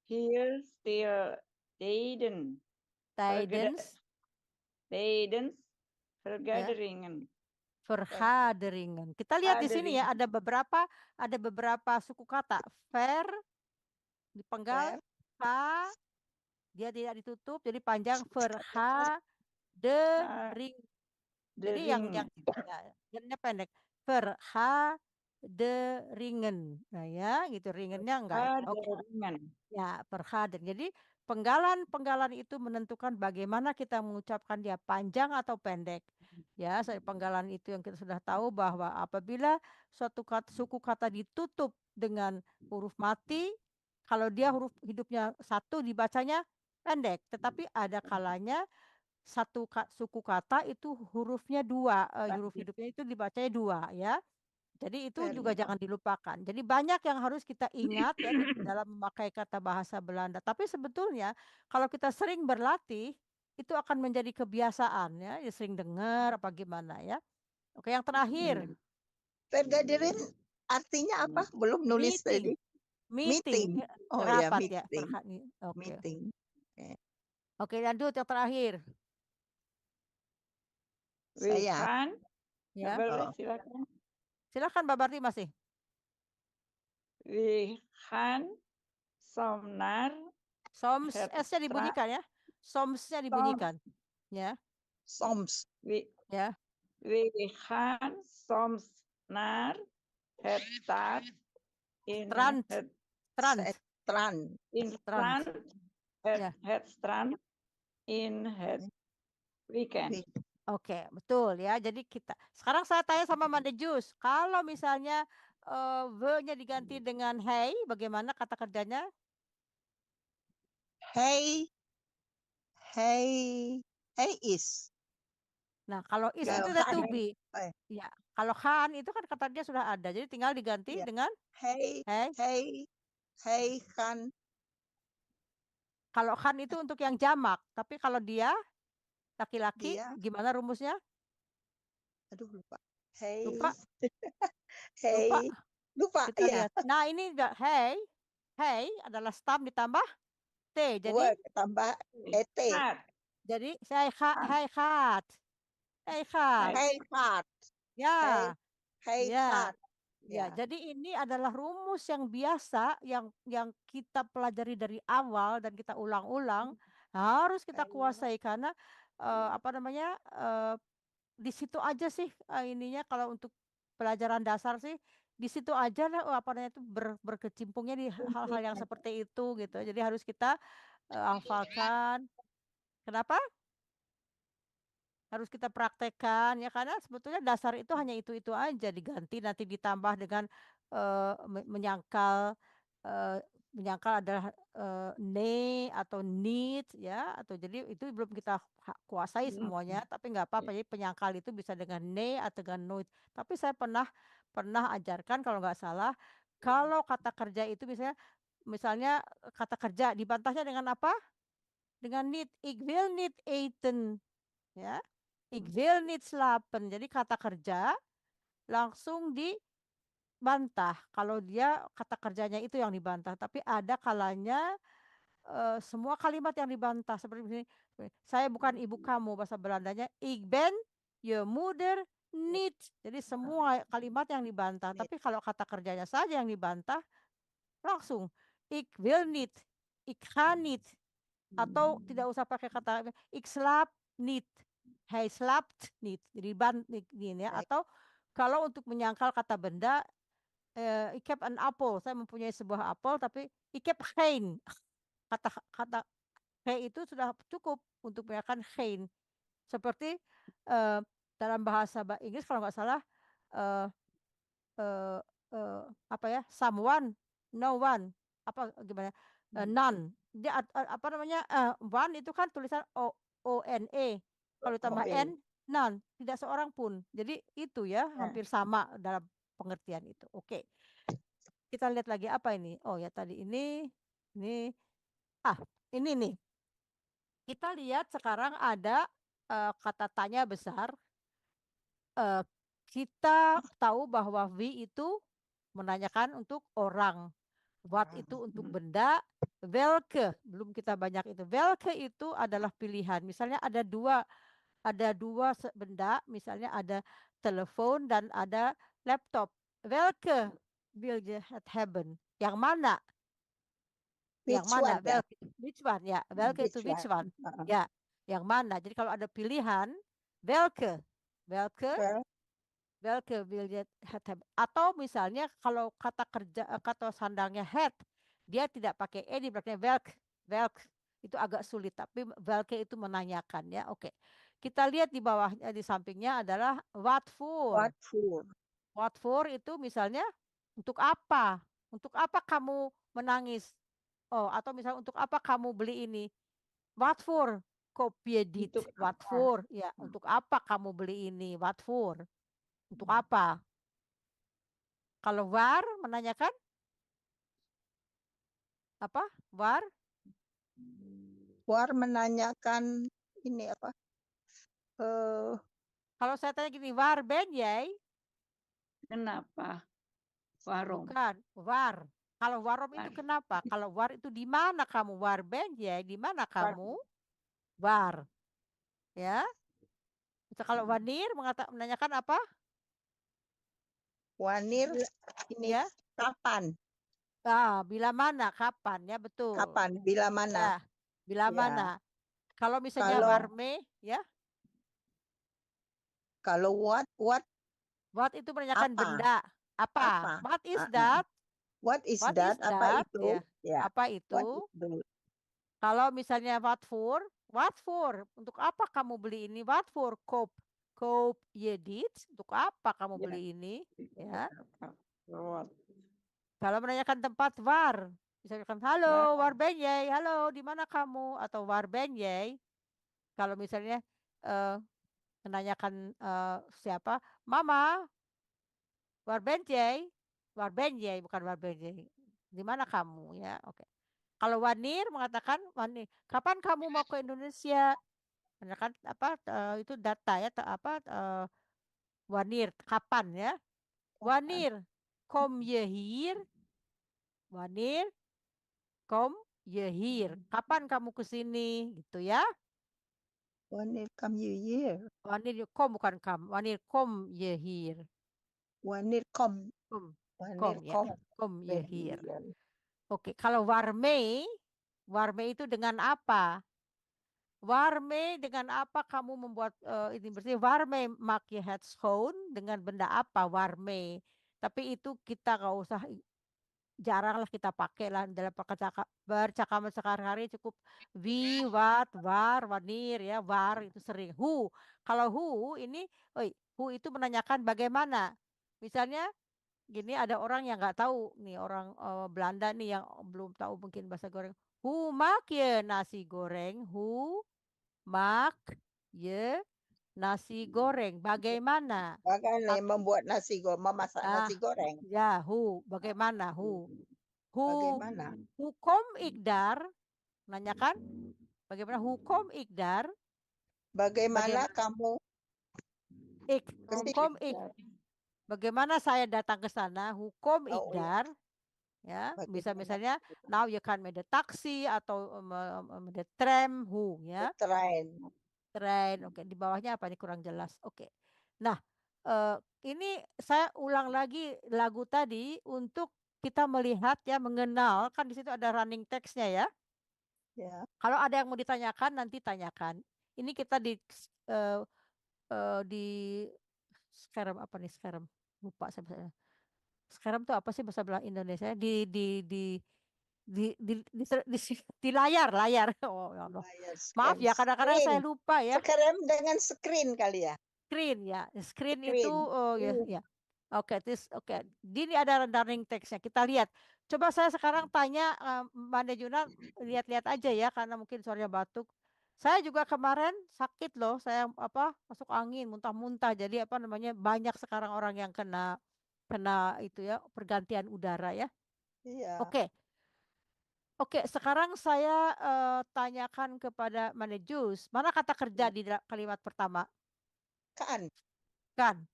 here still Tijdens. Tijdens vergaderingen. Vergaderingen. Kita lihat di sini ya ada beberapa suku kata. Ver dipenggal, ka dia tidak ditutup jadi panjang vergadering. Jadi yang nya pendek. Vergaderingen. Nah ya, gitu ringennya enggak. Oke. Ya, vergadering. Jadi penggalan itu menentukan bagaimana kita mengucapkan dia panjang atau pendek. Ya, penggalan itu yang kita sudah tahu bahwa apabila suatu suku kata ditutup dengan huruf mati, kalau dia huruf hidupnya satu dibacanya pendek, tetapi ada kalanya satu suku kata itu hurufnya dua, huruf hidupnya itu dibacanya dua ya. Jadi itu juga jangan dilupakan. Jadi banyak yang harus kita ingat ya dalam memakai kata bahasa Belanda. Tapi sebetulnya kalau kita sering berlatih itu akan menjadi kebiasaan ya, sering dengar apa gimana ya. Oke, yang terakhir. Vergadering artinya apa? Belum nulis tadi. Meeting. Oh Rapat ya, meeting. Ya. Meeting. Oke, lanjut yang terakhir. Saya. Ya. Boleh, silakan. Silakan Mbak Barti masih. We gaan somnar. Soms S-nya dibunyikan ya. Soms-nya dibunyikan. Ya. Soms. Ya. We gaan soms naar het stad in strand. Het strand in het weekend. Oke, betul ya. Jadi sekarang saya tanya sama Made Jus, kalau misalnya V-nya diganti dengan hey, bagaimana kata kerjanya? Hey is. Nah, kalau is itu udah to be. Ya, kalau kan itu kan kata dia sudah ada. Jadi tinggal diganti dengan hey kan. Kalau kan itu untuk yang jamak, tapi kalau dia laki-laki gimana rumusnya? Aduh lupa. Hey. Lupa. Lupa. Kita lihat. Nah, ini hey adalah stam ditambah T. Jadi tambah ET. Jadi saya hey hat. Ya. Ya, jadi ini adalah rumus yang biasa yang kita pelajari dari awal dan kita ulang-ulang harus kita kuasai karena di situ aja sih ininya kalau untuk pelajaran dasar sih di situ aja lah apa namanya itu berkecimpungnya di hal-hal yang seperti itu gitu. Jadi harus kita hafalkan. Kenapa? Harus kita praktekkan ya karena sebetulnya dasar itu hanya itu aja diganti nanti ditambah dengan menyangkal menyangkal adalah ne atau need ya atau jadi itu belum kita kuasai semuanya tapi nggak apa-apa jadi penyangkal itu bisa dengan ne atau dengan noit tapi saya pernah ajarkan kalau nggak salah kalau kata kerja itu misalnya kata kerja dibantahnya dengan apa dengan need ik wil niet eten ya ik wil niet slapen. Jadi kata kerja langsung dibantah. Kalau dia kata kerjanya itu yang dibantah, tapi ada kalanya semua kalimat yang dibantah seperti ini. Saya bukan ibu kamu bahasa Belandanya ik ben je moeder niet. Jadi semua kalimat yang dibantah, tapi kalau kata kerjanya saja yang dibantah langsung ik wil niet, ik ga niet atau tidak usah pakai kata ik slaap niet. Hij slaapt niet, gini ya. Atau kalau untuk menyangkal kata benda, ik heb een appel, saya mempunyai sebuah apel, tapi ik heb geen. Kata he itu sudah cukup untuk menyangkal geen. Seperti dalam bahasa Inggris kalau nggak salah, apa ya, someone, no one, apa gimana, none. Dia apa namanya, one itu kan tulisan O-N-E. Kalau ditambah N, none, tidak seorang pun. Jadi itu ya, hampir sama dalam pengertian itu. Oke. Kita lihat lagi apa ini? Oh ya tadi ini ini nih. Kita lihat sekarang ada kata tanya besar. Kita tahu bahwa we itu menanyakan untuk orang. What itu untuk benda, welke belum kita banyak itu. Welke itu adalah pilihan. Misalnya ada dua benda, misalnya ada telepon dan ada laptop. Welke wil je het hebben? Yang mana? Yang mana? Welke, which one? Ya, welke itu which one? Ya, yang mana? Jadi kalau ada pilihan, welke wil je het hebben? Atau misalnya kalau kata kerja kata sandangnya het, dia tidak pakai e di belakangnya welk. Itu agak sulit tapi welke itu menanyakan ya. Oke. Kita lihat di bawahnya di sampingnya adalah what for. What for itu misalnya untuk apa? Untuk apa kamu menangis? Oh, atau misalnya untuk apa kamu beli ini? What for? Koop je dit? What for? Ya, untuk apa kamu beli ini? What for? Untuk apa? Kalau waar menanyakan apa? Waar menanyakan ini apa? Kalau saya tanya gini, waar ben jij? Kenapa? Warung. Bukan, waar. Kalau waarom itu kenapa? Kalau waar itu di mana kamu? Waar ben jij? Di mana kamu? Waar. Ya. Kalau wanneer menanyakan apa? Wanneer ini Ya. kapan? Bila mana? Kapan? Ya betul. Kapan? Bila mana? Ya, bila Ya. mana? Kalau misalnya warme, ya. Kalau what What itu menanyakan Apa? benda. Apa? What is that? what is What that? is Apa that? itu? Ya. Ya. Apa itu? What is that? Kalau misalnya what for? What for? Untuk apa kamu beli ini? What for? Koop je dit? Untuk apa kamu beli ini? Ya. Kalau menanyakan tempat waar, misalkan halo, waar ben jij? Halo, di mana kamu? Atau waar ben jij? Kalau misalnya menanyakan siapa? Mama, waar ben jij? Waar ben jij? Bukan waar ben jij. Di mana kamu? Ya, oke. Kalau wanneer mengatakan wanneer. Kapan kamu mau ke Indonesia? Menanyakan apa? Itu data ya, wanneer, kapan ya? Wanneer kom je hier? Wanneer kom je hier? Kapan kamu ke sini? Gitu ya. Wanneer come you here? Wanneer kom bukan kam. Wanneer kom je hier? Wanneer kom? Kom ya. Kom je hier. Oke, kalau warme itu dengan apa? Warme dengan apa kamu membuat ini bersih? Warme maak je het schoon dengan benda apa? Warme. Tapi itu kita nggak usah jarang lah kita pakai lah dalam percakapan sehari-hari cukup we, what, war, wanir ya, war itu sering. Who, kalau who ini, who itu menanyakan bagaimana. Misalnya gini ada orang yang nggak tahu nih orang Belanda nih yang belum tahu mungkin bahasa goreng. Who maak je nasi goreng? Who maak je nasi goreng? Bagaimana? Bagaimana membuat nasi goreng, memasak Ah, nasi goreng? ya, who, bagaimana? Who Bagaimana? hukum Ikdar menanyakan bagaimana hukum Ikdar Bagaimana bagaimana kamu ke sini? hukum bagaimana saya datang ke sana hukum Oh, iya. Ikdar ya bisa Bagaimana misalnya now you can make the taxi atau the tram ya train? oke di bawahnya apa nih kurang jelas oke nah ini saya ulang lagi lagu tadi untuk kita melihat ya mengenal kan di situ ada running text-nya ya. Ya. Kalau ada yang mau ditanyakan nanti tanyakan. Ini kita di sekarang apa nih sekarang lupa saya bahasanya. Sekarang tuh apa sih bahasa Indonesia di layar. Oh ya Allah. Layar Maaf ya kadang-kadang saya screen. lupa ya. Sekarang dengan screen kali ya. Screen ya. Screen Screen. itu oh ya. Oke, oke. Ini ada running text-nya. Kita lihat. Coba saya sekarang tanya Mbak Juna lihat-lihat aja ya karena mungkin suaranya batuk. Saya juga kemarin sakit loh. Saya masuk angin, muntah-muntah. Jadi apa namanya banyak sekarang orang yang kena itu ya pergantian udara ya. Iya. Oke. Oke, sekarang saya tanyakan kepada Manejus, mana kata kerja di kalimat pertama? Kan Kan.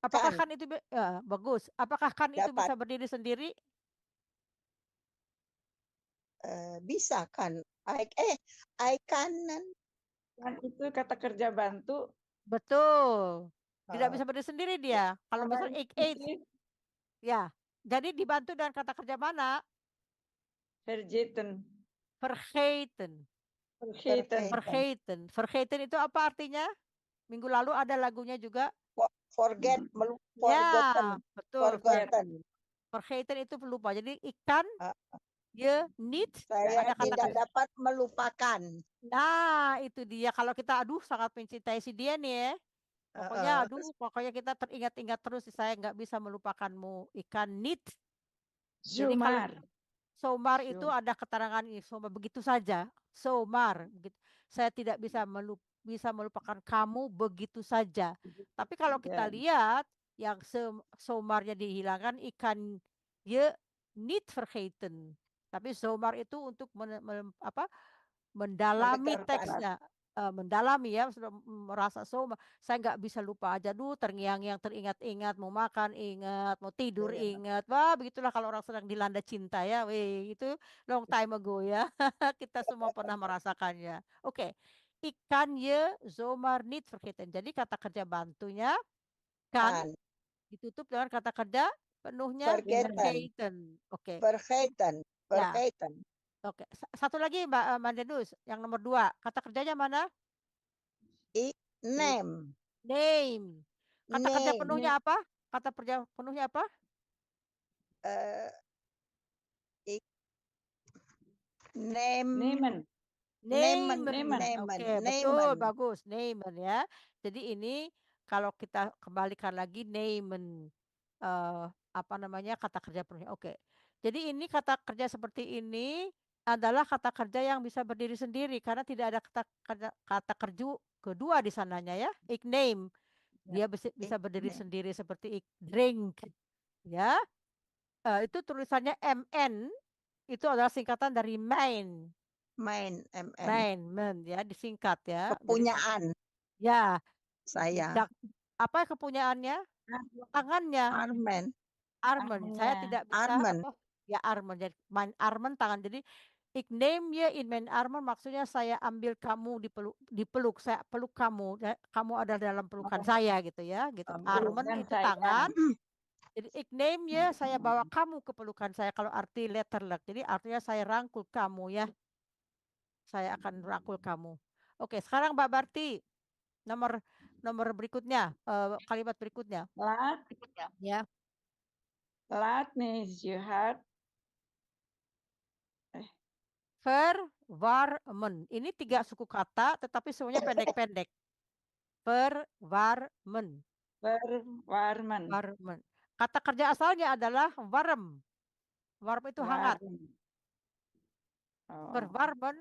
Apakah Kan. kan itu bagus? Apakah kan itu Dapat. bisa berdiri sendiri? Bisa kan? I kanan. Kan itu kata kerja bantu. Betul. Tidak bisa berdiri sendiri dia. Kalau Sama misalnya itu ya. Jadi dibantu dengan kata kerja mana? vergeten. Vergeten. Vergeten. Vergeten itu apa artinya? Minggu lalu ada lagunya juga. Forget, Ya, betul. forgotten. Vergeten itu pelupa. Jadi ikan need Saya ada kata tidak dapat melupakan. Nah, itu dia. Kalau kita aduh sangat mencintai si dia nih ya. Pokoknya kita teringat-ingat terus saya nggak bisa melupakanmu. Ikan need. Jadi kalau somar itu ada keterangan ini, somar begitu saja. Somar, begitu. Saya tidak bisa melupakan kamu begitu saja. Tapi kalau kita lihat yang somarnya dihilangkan ikan ye niet vergeten. Tapi somar itu untuk mendalami teksnya. Mendalami ya sudah merasa saya nggak bisa lupa aja terngiang-ngiang teringat-ingat mau makan ingat mau tidur ingat wah begitulah kalau orang sedang dilanda cinta ya itu long time ago ya kita semua pernah merasakannya oke ikan ye zomaar niet vergeten jadi kata kerja bantunya kan ditutup dengan kata kerja penuhnya vergeten oke Vergeten. Oke, satu lagi Mbak Mandenus, yang nomor 2, kata kerjanya mana? Name. Kata kerja penuhnya apa? Kata kerja penuhnya apa? Nemen. Oke, betul, bagus. Nemen ya. Jadi ini kalau kita kembalikan lagi nemen kata kerja penuhnya. Oke. Jadi ini kata kerja seperti ini adalah kata kerja yang bisa berdiri sendiri karena tidak ada kata kerja kedua di sananya ya. Ik name. Dia bisa berdiri sendiri seperti ik drink. Ya. Itu tulisannya MN itu adalah singkatan dari main. Main ya disingkat ya. Kepunyaan. Ya. Saya. Apa kepunyaannya? Tangannya. Armen. Saya tidak bisa ya armen. Jadi main armen tangan. Jadi ik neem je in mijn armen maksudnya saya ambil kamu dipeluk, saya peluk kamu. Kamu ada dalam pelukan saya gitu ya, gitu. Armen itu tangan. Jadi ik neem je saya bawa kamu ke pelukan saya kalau arti letterlijk. Jadi artinya saya rangkul kamu ya. Saya akan rangkul kamu. Oke, sekarang Mbak Barti nomor berikutnya, kalimat berikutnya. Laat. Ya. Laat me je hart. Verwarmen. Ini 3 suku kata tetapi semuanya pendek-pendek. Verwarmen. Verwarmen. Warmen. Kata kerja asalnya adalah warm. Warm itu hangat. Warm. Oh. Verwarmen.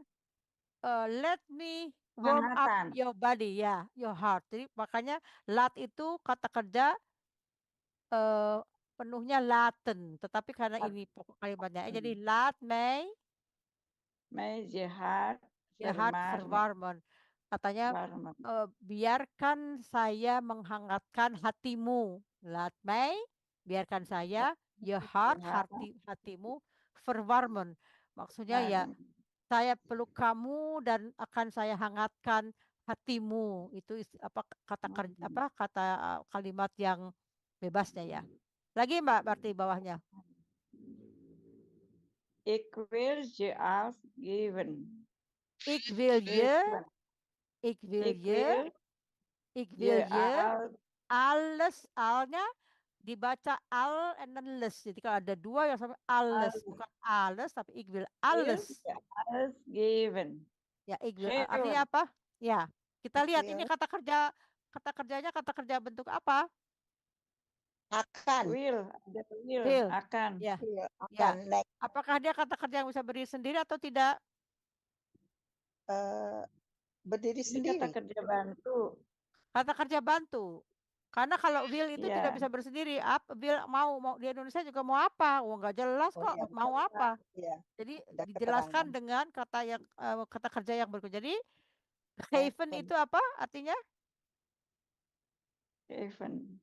Let me warm up Hangatan. your body, ya, your heart. Jadi makanya lat itu kata kerja penuhnya laten, tetapi karena ini pokok kalimatnya, jadi laat mij je hart je hart verwarmen. verwarmen. Katanya Warmen. biarkan saya menghangatkan hatimu. Laat mij, biarkan saya je hart hatimu verwarmen. Maksudnya ya, Warmen. saya peluk kamu dan akan saya hangatkan hatimu. Itu kata kalimat yang bebasnya ya. Lagi Mbak berarti bawahnya. Ik wil je alles geven. Ik wil je, ik wil je, ik wil je, alles, alnya dibaca al and then les. Jadi kalau ada 2 yang sama alles, bukan alles tapi ik wil alles. Alles geven. Ya, ik wil. Geven. Artinya apa? Ya, kita Ik lihat wil. ini kata kerja bentuk apa? Akan. Will. Will. Akan. Ya. Iya, Ya. akan. Like, Apakah dia kata kerja yang bisa berdiri sendiri atau tidak? berdiri Ini sendiri. kata kerja bantu. Kata kerja bantu. Karena kalau will itu Iya. tidak bisa bersendiri. Will mau di Indonesia juga mau apa? Oh, nggak jelas Oh, kok iya, mau apa. Iya. Jadi Ada dijelaskan keterangan. dengan kata kerja yang berikut. Jadi Haven. haven itu apa artinya? Geven.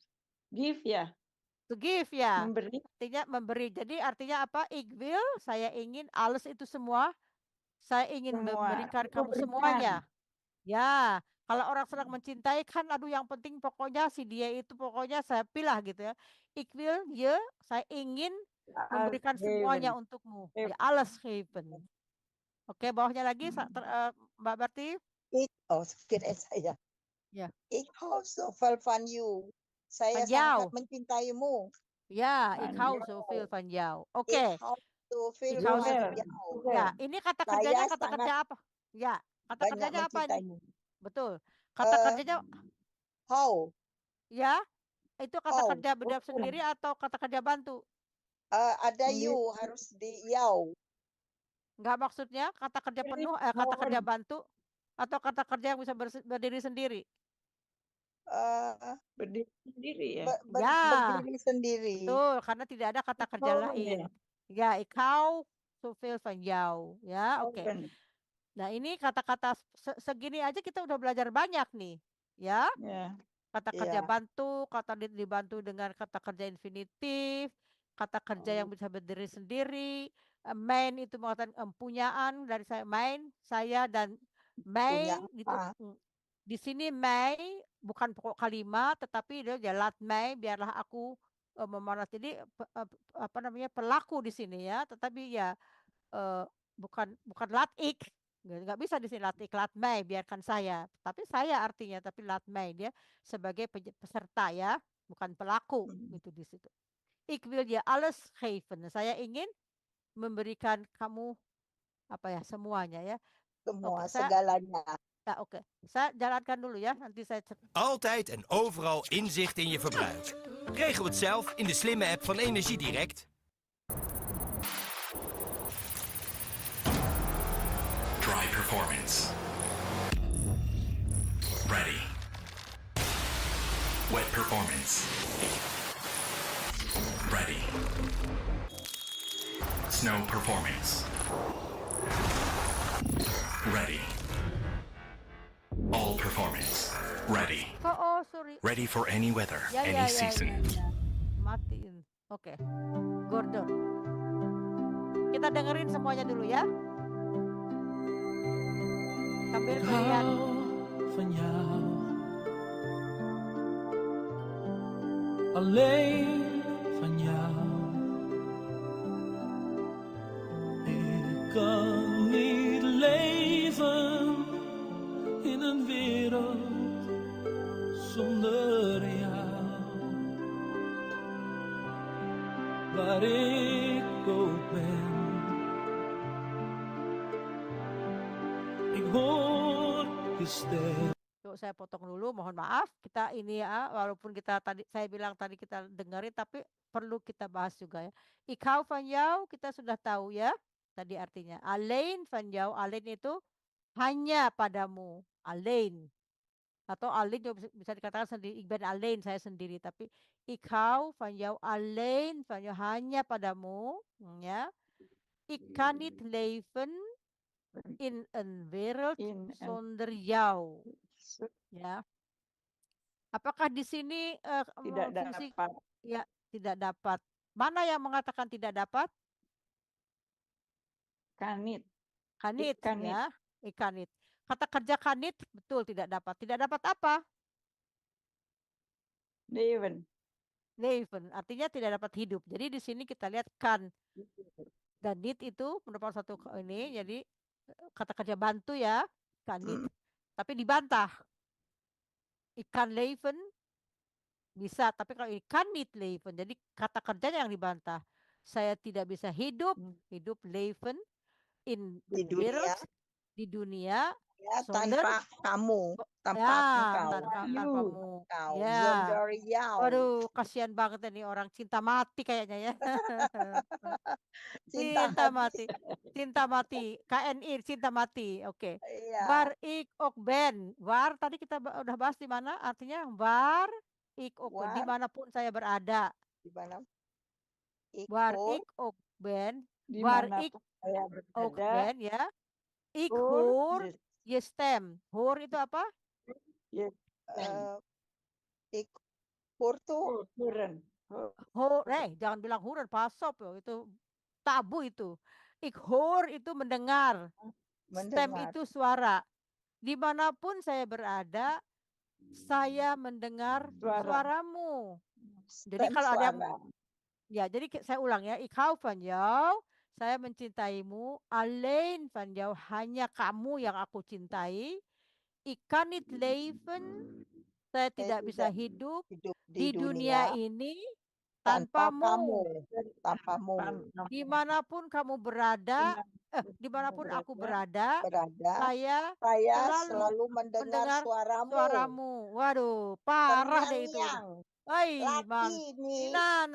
Give ya. To give ya. Memberi. Artinya memberi. Jadi artinya apa? Ik wil, saya ingin, alles itu semua. Saya ingin Semua. memberikan kamu Memberikan. semuanya. Ya, kalau orang sedang mencintai kan aduh yang penting pokoknya si dia itu pokoknya saya pilih gitu ya. Ik wil je, saya ingin memberikan semuanya untukmu. Ya, alles geven. Oke, bawahnya lagi Mbak Berti. Kira saya. Ya. Ik hou zoveel van you. Saya Van jou. sangat mencintaimu. Ya, Van ik hou jou. zoveel van jou. Oke. Ik hou zoveel Ik hou van zoveel. jou. Ya, ini kata Saya kerjanya kata sangat kerja apa? Ya, kata banyak kerjanya apa ini? mencintaimu. Betul. Kata kerjanya Hou. ya, itu kata Oh, kerja beda betul. sendiri atau kata kerja bantu? Ada you, harus di yau. Enggak, maksudnya kata kerja penuh, kata kerja bantu atau kata kerja yang bisa berdiri sendiri? Berdiri sendiri ya. Ya. Berdiri sendiri. Betul, karena tidak ada kata kerja lain. Ya, ik hou zoveel van jou. Ya, oke. Nah, ini kata-kata segini aja kita udah belajar banyak nih. Ya. Ya. Kata kerja Iya. bantu, kata dibantu dengan kata kerja infinitif, kata kerja yang bisa berdiri sendiri. Main itu mengatakan empunyaan dari saya, main, saya dan main gitu. Di sini main bukan pokok kalimat tetapi dia jalat main biarlah aku memanah. Jadi apa namanya pelaku di sini ya, tetapi ya bukan latik. Nggak bisa di sini latik, laat mij, biarkan saya. Tapi saya artinya, tapi laat mij dia sebagai peserta ya, bukan pelaku gitu di situ. Ik wil je alles geven. Saya ingin memberikan kamu apa ya semuanya ya. Semua, Oke, segalanya. Ya, oke. Saya jalankan dulu ya, nanti saya Altijd en overal inzicht in je verbruik. Regel het zelf in de slimme app van Energiedirect. Dry performance. Ready. Wet performance. Ready. Snow performance. Ready. All performance. Ready. Oh, sorry. Ready for any weather, any season. Matiin. Oke. Gordon. Kita dengerin semuanya dulu ya. Sambil Ik melihat hou van jou. Alleen van jou. Ik kan niet leven in een wereld zonder jou. waar ik ook ben. Ik hoor je stem. Yuk, saya potong dulu, mohon maaf. Kita ini ya, walaupun kita tadi saya bilang tadi kita dengerin, tapi perlu kita bahas juga ya. Ik hou van jou, kita sudah tahu ya. Tadi artinya alleen van jou, alleen itu hanya padamu, alleen. Atau alleen juga bisa dikatakan sendiri, ik ben alleen, saya sendiri. Tapi ik hou van jou, alleen van jou, hanya padamu. Ya. Ik kan niet leven in een wereld zonder jou. Ya. Apakah di sini Tidak fungsi dapat. ya tidak dapat? Mana yang mengatakan tidak dapat? Kanit. Kanit Ikanit. ya, ikanit. Kata kerja kanit betul tidak dapat. Tidak dapat apa? Leven. Leven, artinya tidak dapat hidup. Jadi di sini kita lihat kan dan nit itu merupakan satu ini, jadi kata kerja bantu ya, kanit. Tapi dibantah. Ikan leven bisa, tapi kalau ikan nit leven, jadi kata kerjanya yang dibantah. Saya tidak bisa hidup, hidup leven in Di the world, dunia. di dunia Ya, zonder tanpa kamu, tanpa ya, engkau. tanpamu. Kau, Ya. zonder jou. Waduh, kasihan banget ini orang cinta mati kayaknya ya. Cinta mati. Cinta mati. KNI, cinta mati. Oke. Iya. Waar ik ook ben. Waar tadi kita udah bahas di mana? Artinya waar ik ook ben. Waar. Dimanapun saya berada. Di mana? Waar Ikut. ik ook ben. Waar ik Dimanapun saya ook berada. ben ya. Ik Hoor hoor je je stem. Hoor itu apa? stem. Ik hoor tuh Horen. Jangan bilang huren, pasop loh. Itu tabu itu. Ik hoor itu mendengar. Stem mendengar. itu suara. Dimanapun saya berada, saya mendengar suaramu. Jadi Stem kalau ada suara. ya, jadi saya ulang ya. Ik hou van jou, saya mencintaimu. Alleen van jou, hanya kamu yang aku cintai. Ik kan niet leven, saya tidak bisa hidup hidup di dunia ini tanpamu. Tanpamu. Dimanapun kamu berada, dimanapun aku berada, saya Saya selalu selalu mendengar suaramu. suaramu. Waduh, parah deh itu. Terngiang-ngiang. Oi, Bang. Laki nih. Nah.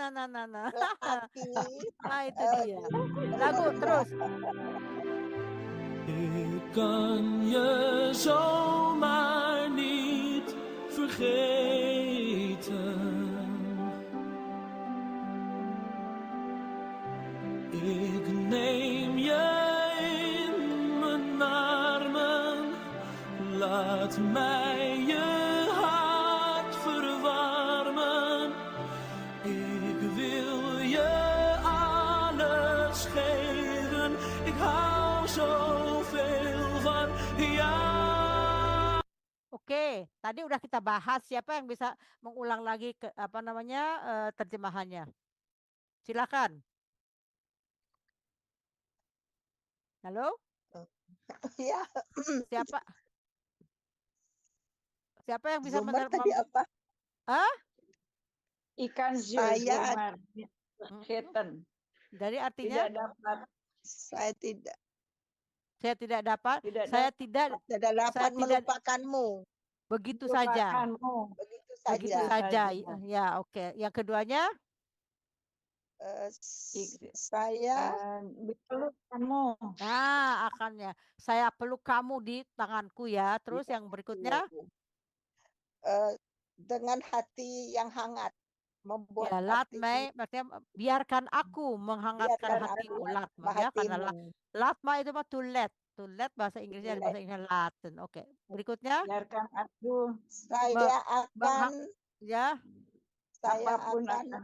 Laki. Nah, itu dia. Lagu terus. Ik kan je zomaar niet vergeten. Ik neem je in mijn armen, laat mij je hart verwarmen. Ik wil je alles geven, ik hou zoveel van jou. Oke, tadi udah kita bahas. Siapa yang bisa mengulang lagi ke terjemahannya? Silakan. Halo? Ya. Siapa? Siapa yang bisa Zumar tadi apa? Ikan Saya vergeten. Jadi artinya Tidak dapat. Saya tidak dapat. Saya tidak dapat melupakanmu. begitu saja. Lupakanmu. Begitu Begitu saja. saja. Ya, oke. Yang keduanya? Saya Pelukkanmu. Nah, akannya. Saya peluk kamu di tanganku ya. Terus yang berikutnya? Dengan hati yang hangat. Membuat Ya, laat hati mij, maksudnya biarkan aku menghangatkan biarkan hatimu. aku Laat ma, ya, karena hatimu. laat ma itu mah to let. To let bahasa Inggrisnya, To bahasa Inggrisnya laten. Oke. Berikutnya? Biarkan aku Saya akan Ya, saya apapun akan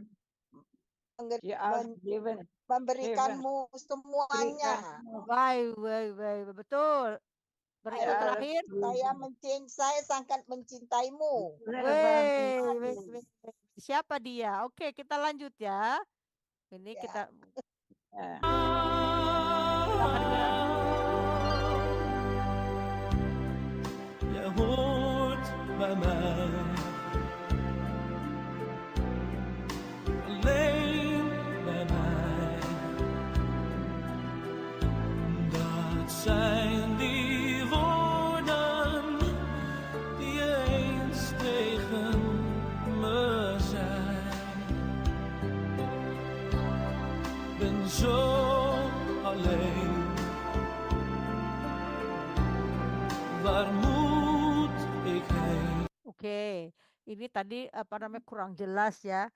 you are given. memberikanmu semuanya. baik, betul. Berikut terakhir. Saya sangat mencintaimu. Weh. Siapa dia? Oke, kita lanjut ya. Ini Ya. kita Jij hoort bij mij. Alleen bij mij. Oke, ini tadi apa namanya kurang jelas ya.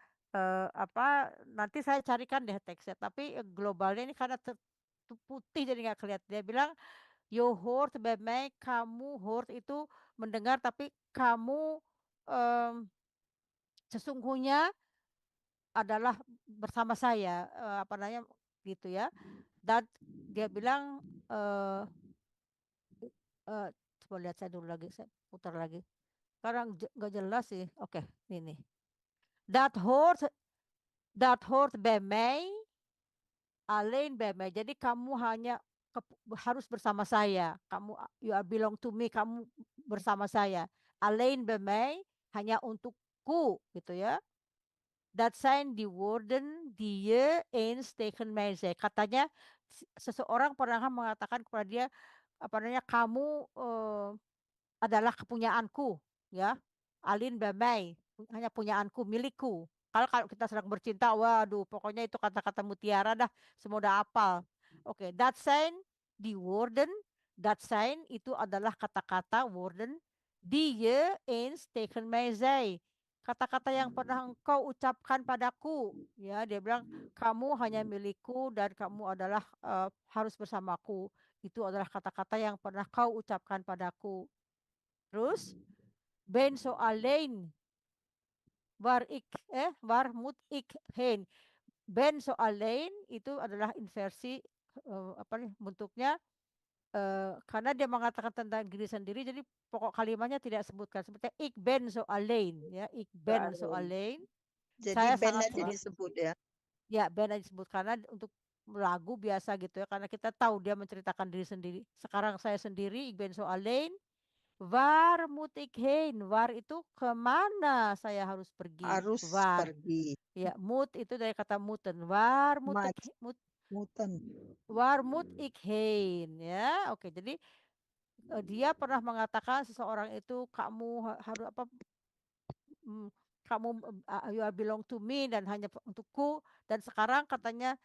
Apa nanti saya carikan deh teksnya. Tapi globalnya ini karena putih jadi nggak kelihatan. Dia bilang you hoort bij mij, kamu hoort itu mendengar tapi kamu sesungguhnya adalah bersama saya, apa namanya gitu ya. Dan dia bilang coba lihat saya dulu lagi, saya putar lagi. Sekarang nggak jelas sih. Oke, ini. Dat hoort dat hoort bij mij, alleen bij mij. Jadi kamu hanya harus bersama saya. Kamu you are belong to me, kamu bersama saya. Alleen bij mij, hanya untukku gitu ya. Dat zijn die woorden die je eens tegen mij zei. Katanya seseorang pernah mengatakan kepada dia apa namanya kamu adalah kepunyaanku ya. Alin bamai hanya punyaanku, milikku. Kalau kita sedang bercinta, waduh pokoknya itu kata-kata mutiara dah, semua udah hafal. Oke, dat zijn die woorden, dat zijn itu adalah kata-kata woorden die je eens tegen mij zei. Kata-kata yang pernah engkau ucapkan padaku, ya dia bilang kamu hanya milikku dan kamu adalah harus bersamaku. Itu adalah kata-kata yang pernah kau ucapkan padaku. Terus ben zo alleen waar moet ik heen. Ben zo alleen itu adalah inversi apa nih bentuknya karena dia mengatakan tentang diri sendiri jadi pokok kalimatnya tidak sebutkan seperti ik ben zo alleen ya, ik ben zo alleen. Jadi Saya Ben sangat aja disebut ya. Ya, Ben aja disebut karena untuk lagu biasa gitu ya karena kita tahu dia menceritakan diri sendiri. Sekarang saya sendiri, ik ben zo alleen. Waar moet ik heen? Waar itu kemana saya harus pergi? Harus Waar. pergi. Ya, moet itu dari kata moeten. Waar moet ik Muten. waar moet ik heen? Ya, oke. Jadi dia pernah mengatakan seseorang itu kamu harus apa? Kamu you are belong to me dan hanya untukku. Dan sekarang katanya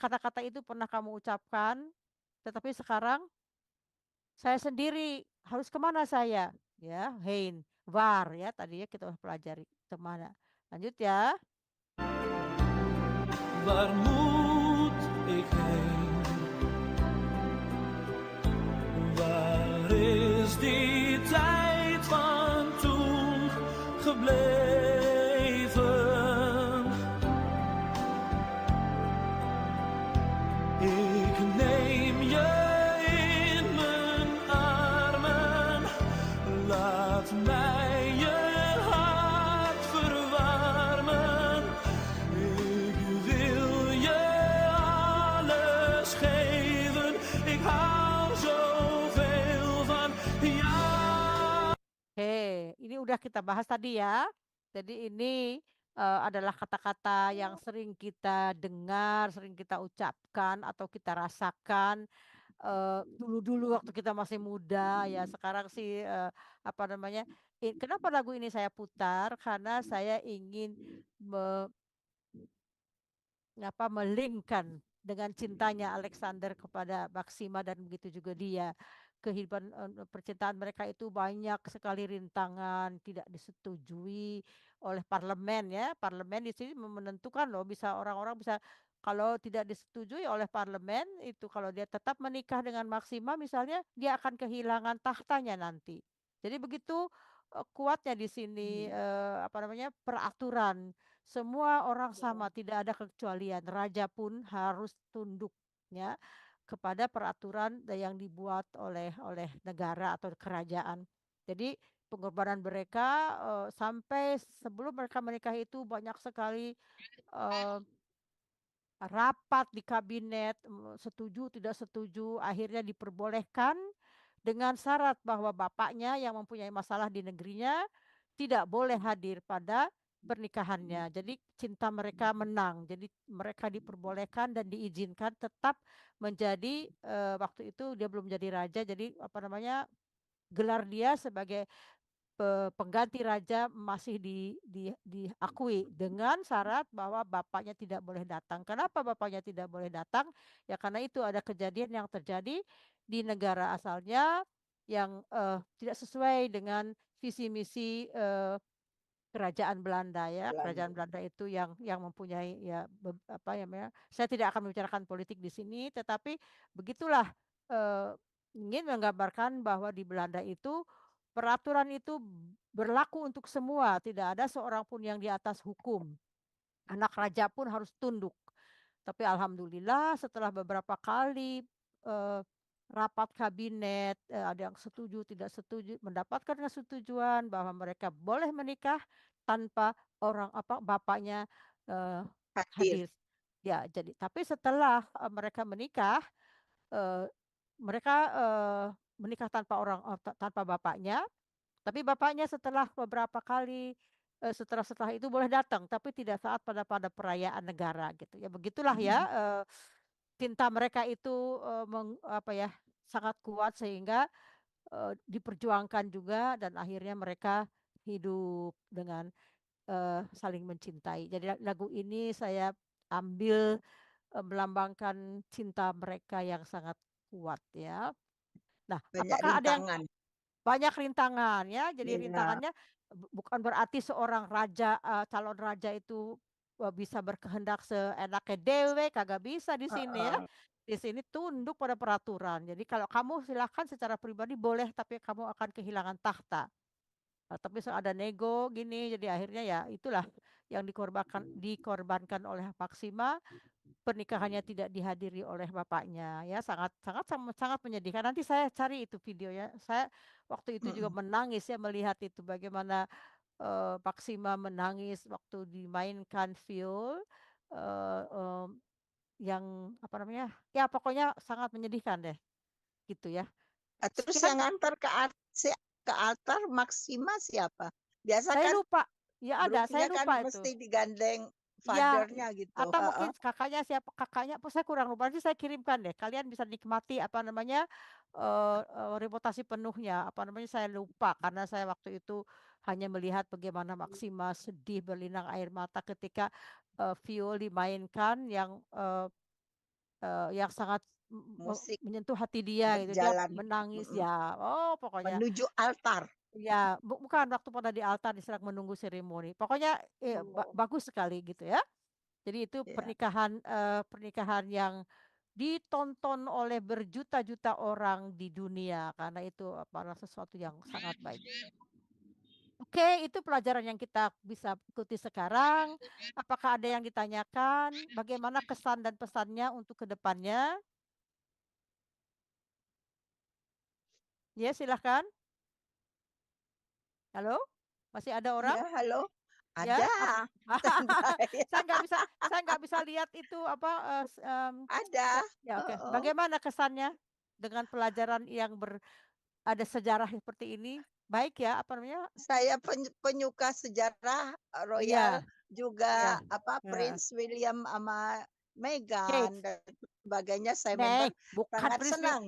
kata-kata itu pernah kamu ucapkan, tetapi sekarang saya sendiri harus kemana saya? Ya, heen, waar ya tadi ya kita pelajari kemana. Lanjut ya. Waar moet ik heen? Waar is die tijd van toen gebleven? Ik neem je in mijn armen, laat mij je hart verwarmen. Ik wil je alles geven, ik hou zoveel van jou. Oke, ini udah kita bahas tadi ya. Jadi ini adalah kata-kata yang sering kita dengar, sering kita ucapkan atau kita rasakan dulu-dulu waktu kita masih muda ya. Sekarang sih apa namanya? Kenapa lagu ini saya putar? Karena saya ingin melingkan dengan cintanya Alexander kepada Maxima dan begitu juga dia. Kehidupan percintaan mereka itu banyak sekali rintangan, tidak disetujui oleh parlemen ya. Parlemen di sini menentukan loh, bisa orang-orang bisa kalau tidak disetujui oleh parlemen itu kalau dia tetap menikah dengan Maxima misalnya dia akan kehilangan tahtanya nanti. Jadi begitu kuatnya di sini apa namanya peraturan semua orang sama, tidak ada kecualian. Raja pun harus tunduk ya kepada peraturan yang dibuat oleh negara atau kerajaan. Jadi pengorbanan mereka sampai sebelum mereka menikah itu banyak sekali rapat di kabinet, setuju tidak setuju, akhirnya diperbolehkan dengan syarat bahwa bapaknya yang mempunyai masalah di negerinya tidak boleh hadir pada pernikahannya. Jadi cinta mereka menang. Jadi mereka diperbolehkan dan diizinkan tetap menjadi waktu itu dia belum jadi raja. Jadi apa namanya gelar dia sebagai pengganti raja masih diakui dengan syarat bahwa bapaknya tidak boleh datang. Kenapa bapaknya tidak boleh datang? Ya karena itu ada kejadian yang terjadi di negara asalnya yang tidak sesuai dengan visi misi kerajaan Belanda ya. Kerajaan Belanda itu yang mempunyai ya apa ya namanya, saya tidak akan membicarakan politik di sini, tetapi begitulah ingin menggambarkan bahwa di Belanda itu peraturan itu berlaku untuk semua, tidak ada seorang pun yang di atas hukum. Anak raja pun harus tunduk. Tapi alhamdulillah setelah beberapa kali rapat kabinet, ada yang setuju, tidak setuju, mendapatkan kesetujuan bahwa mereka boleh menikah tanpa bapaknya Hadir. hadir. Ya, jadi tapi setelah mereka menikah, eee, mereka menikah tanpa bapaknya, tapi bapaknya setelah beberapa kali setelah itu boleh datang, tapi tidak saat pada perayaan negara gitu ya. Begitulah ya, cinta mereka itu, sangat kuat sehingga diperjuangkan juga dan akhirnya mereka hidup dengan saling mencintai. Jadi lagu ini saya ambil melambangkan cinta mereka yang sangat kuat ya. Nah, Banyak apakah ada yang rintangan. banyak rintangan ya, jadi Iya. rintangannya bukan berarti seorang raja, calon raja itu, bisa berkehendak seenaknya dewe, kagak bisa di sini ya. Heeh. Di sini tunduk pada peraturan. Jadi kalau kamu silakan secara pribadi boleh, tapi kamu akan kehilangan tahta. Tapi ada nego gini, jadi akhirnya ya itulah yang dikorbankan oleh Maxima. Pernikahannya tidak dihadiri oleh bapaknya ya, sangat sangat sangat menyedihkan. Nanti saya cari itu videonya. Saya waktu itu juga Mhm. menangis ya melihat itu bagaimana, Maxima menangis waktu dimainkan Viol, eee, yang apa namanya, ya pokoknya sangat menyedihkan deh, gitu ya. Terus Sekian yang ngantar ke altar Maxima siapa? Biasa saya kan lupa, ya ada, saya grupnya kan lupa itu. mesti digandeng Iya, father-nya gitu. atau Heeh. mungkin kakaknya siapa, kakaknya apa saya kurang lupa, nanti saya kirimkan deh, kalian bisa nikmati apa namanya, reputasi penuhnya, apa namanya, saya lupa karena saya waktu itu hanya melihat bagaimana Maxima sedih berlinang air mata ketika, Viol dimainkan yang sangat Musik menyentuh hati dia gitu, dia berjalan, menangis mhm, ya, oh pokoknya menuju altar. ya bukan waktu pada di altar sedang menunggu seremoni, pokoknya, Oh, bagus sekali gitu ya. Jadi itu iya. pernikahan yang ditonton oleh berjuta-juta orang di dunia karena itu adalah sesuatu yang sangat baik. Oke, itu pelajaran yang kita bisa ikuti sekarang. Apakah ada yang ditanyakan? Bagaimana kesan dan pesannya untuk ke depannya? Ya, silahkan. Halo? Masih ada orang? Iya, halo? Ya? Ada, saya Saya nggak bisa lihat itu apa, ada, ya oke. heeh. Bagaimana kesannya dengan pelajaran yang ada sejarah seperti ini? Baik ya, apa namanya, Saya penyuka sejarah, royal, iya iya, juga apa, heeh. Prince William sama Kate, Meghan dan sebagainya, saya memang bukan sangat Prince senang,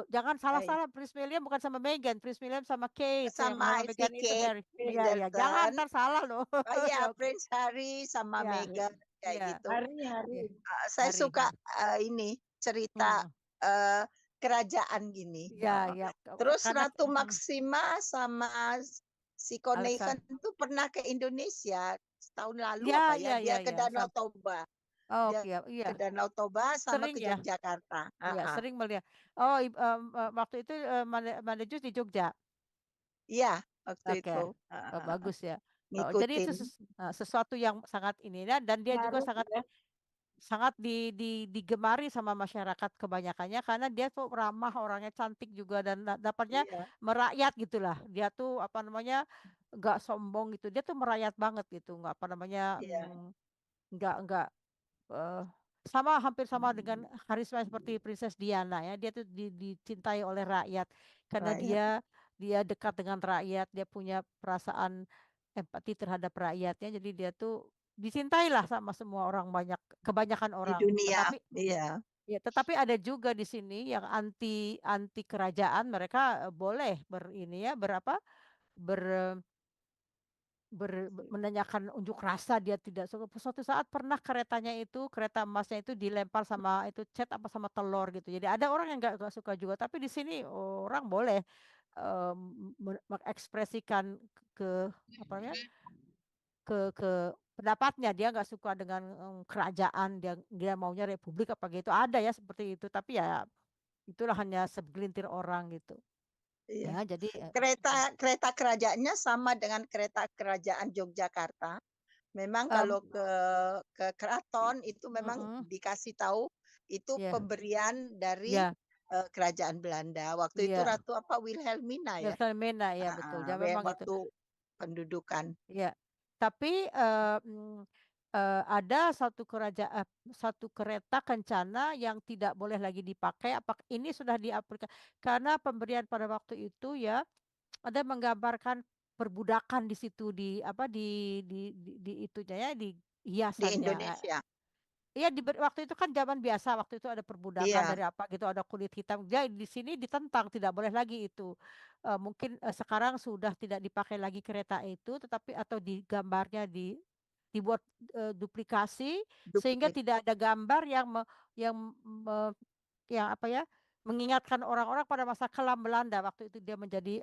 jangan eh, salah-salah, Prince William bukan sama Meghan, Prince William sama Kate, yang sama sama si Meghan itu Kate Harry. Iya iya, jangan Middleton, entar salah loh. oh ya, Ya oke, Prince Harry sama iya Meghan, kayak iya gitu. Hari-hari. iya, Saya Harry, suka, ini, cerita, mhm, eee, kerajaan gini, iya heeh. iya, Terus karena Ratu Maxima sama si Koneikan itu pernah ke Indonesia setahun lalu iya apa iya ya, iya dia ke iya, Danau Toba. Dia oke, iya, ke Danau Toba sama sering ke ya? Yogyakarta, Iya, heeh. sering melihat. Oh, waktu itu, Made di Jogja? Iya, waktu Oke, itu, heeh, bagus ya. Jadi itu ngikutin. sesuatu yang sangat ini ya, dan dia juga Ngaruh sangat ya. sangat digemari sama masyarakat kebanyakannya karena dia tuh ramah, orangnya cantik juga dan dapatnya Iya, merakyat gitulah. Dia tuh apa namanya, nggak sombong gitu, dia tuh merakyat banget gitu, nggak apa namanya, iya, nggak, hampir sama dengan karisma seperti Princess Diana ya, dia tuh dicintai oleh rakyat karena rakyat. dia dekat dengan rakyat, dia punya perasaan empati terhadap rakyatnya, jadi dia tuh dicintailah sama semua orang, kebanyakan Di orang. dunia, iya, Tetapi ada juga di sini yang anti anti kerajaan, mereka, boleh ini ya, menanyakan unjuk rasa dia tidak suka. Suatu saat pernah kereta emasnya itu dilempar sama itu cat apa sama telur gitu. Jadi ada orang yang nggak suka juga. Tapi di sini orang boleh mengekspresikan ke apa namanya ke pendapatnya. Dia nggak suka dengan kerajaan, dia maunya republik apa gitu. Ada ya seperti itu. Tapi ya itulah hanya segelintir orang gitu. Iya. Ya, jadi Kereta kerajaannya sama dengan kereta kerajaan Yogyakarta. Memang kalau ke keraton itu memang dikasih tahu itu ya, pemberian dari ya, kerajaan Belanda. Waktu itu ya. Ratu apa Wilhelmina ya. Wilhelmina ya betul. Ya memang itu. Waktu pendudukan. Ya. Tapi ada satu kereta kencana yang tidak boleh lagi dipakai. Apakah ini sudah diaplikasikan? Karena pemberian pada waktu itu ya ada menggambarkan perbudakan di situ di itunya ya di Di hiasannya. Indonesia. Iya waktu itu kan zaman biasa, waktu itu ada perbudakan Iya. dari apa gitu, ada kulit hitam. Dia di sini ditentang, tidak boleh lagi itu. Mungkin sekarang sudah tidak dipakai lagi kereta itu, tetapi atau dibuat duplikasi sehingga Duplik. tidak ada gambar yang yang apa ya mengingatkan orang-orang pada masa kelam Belanda waktu itu dia menjadi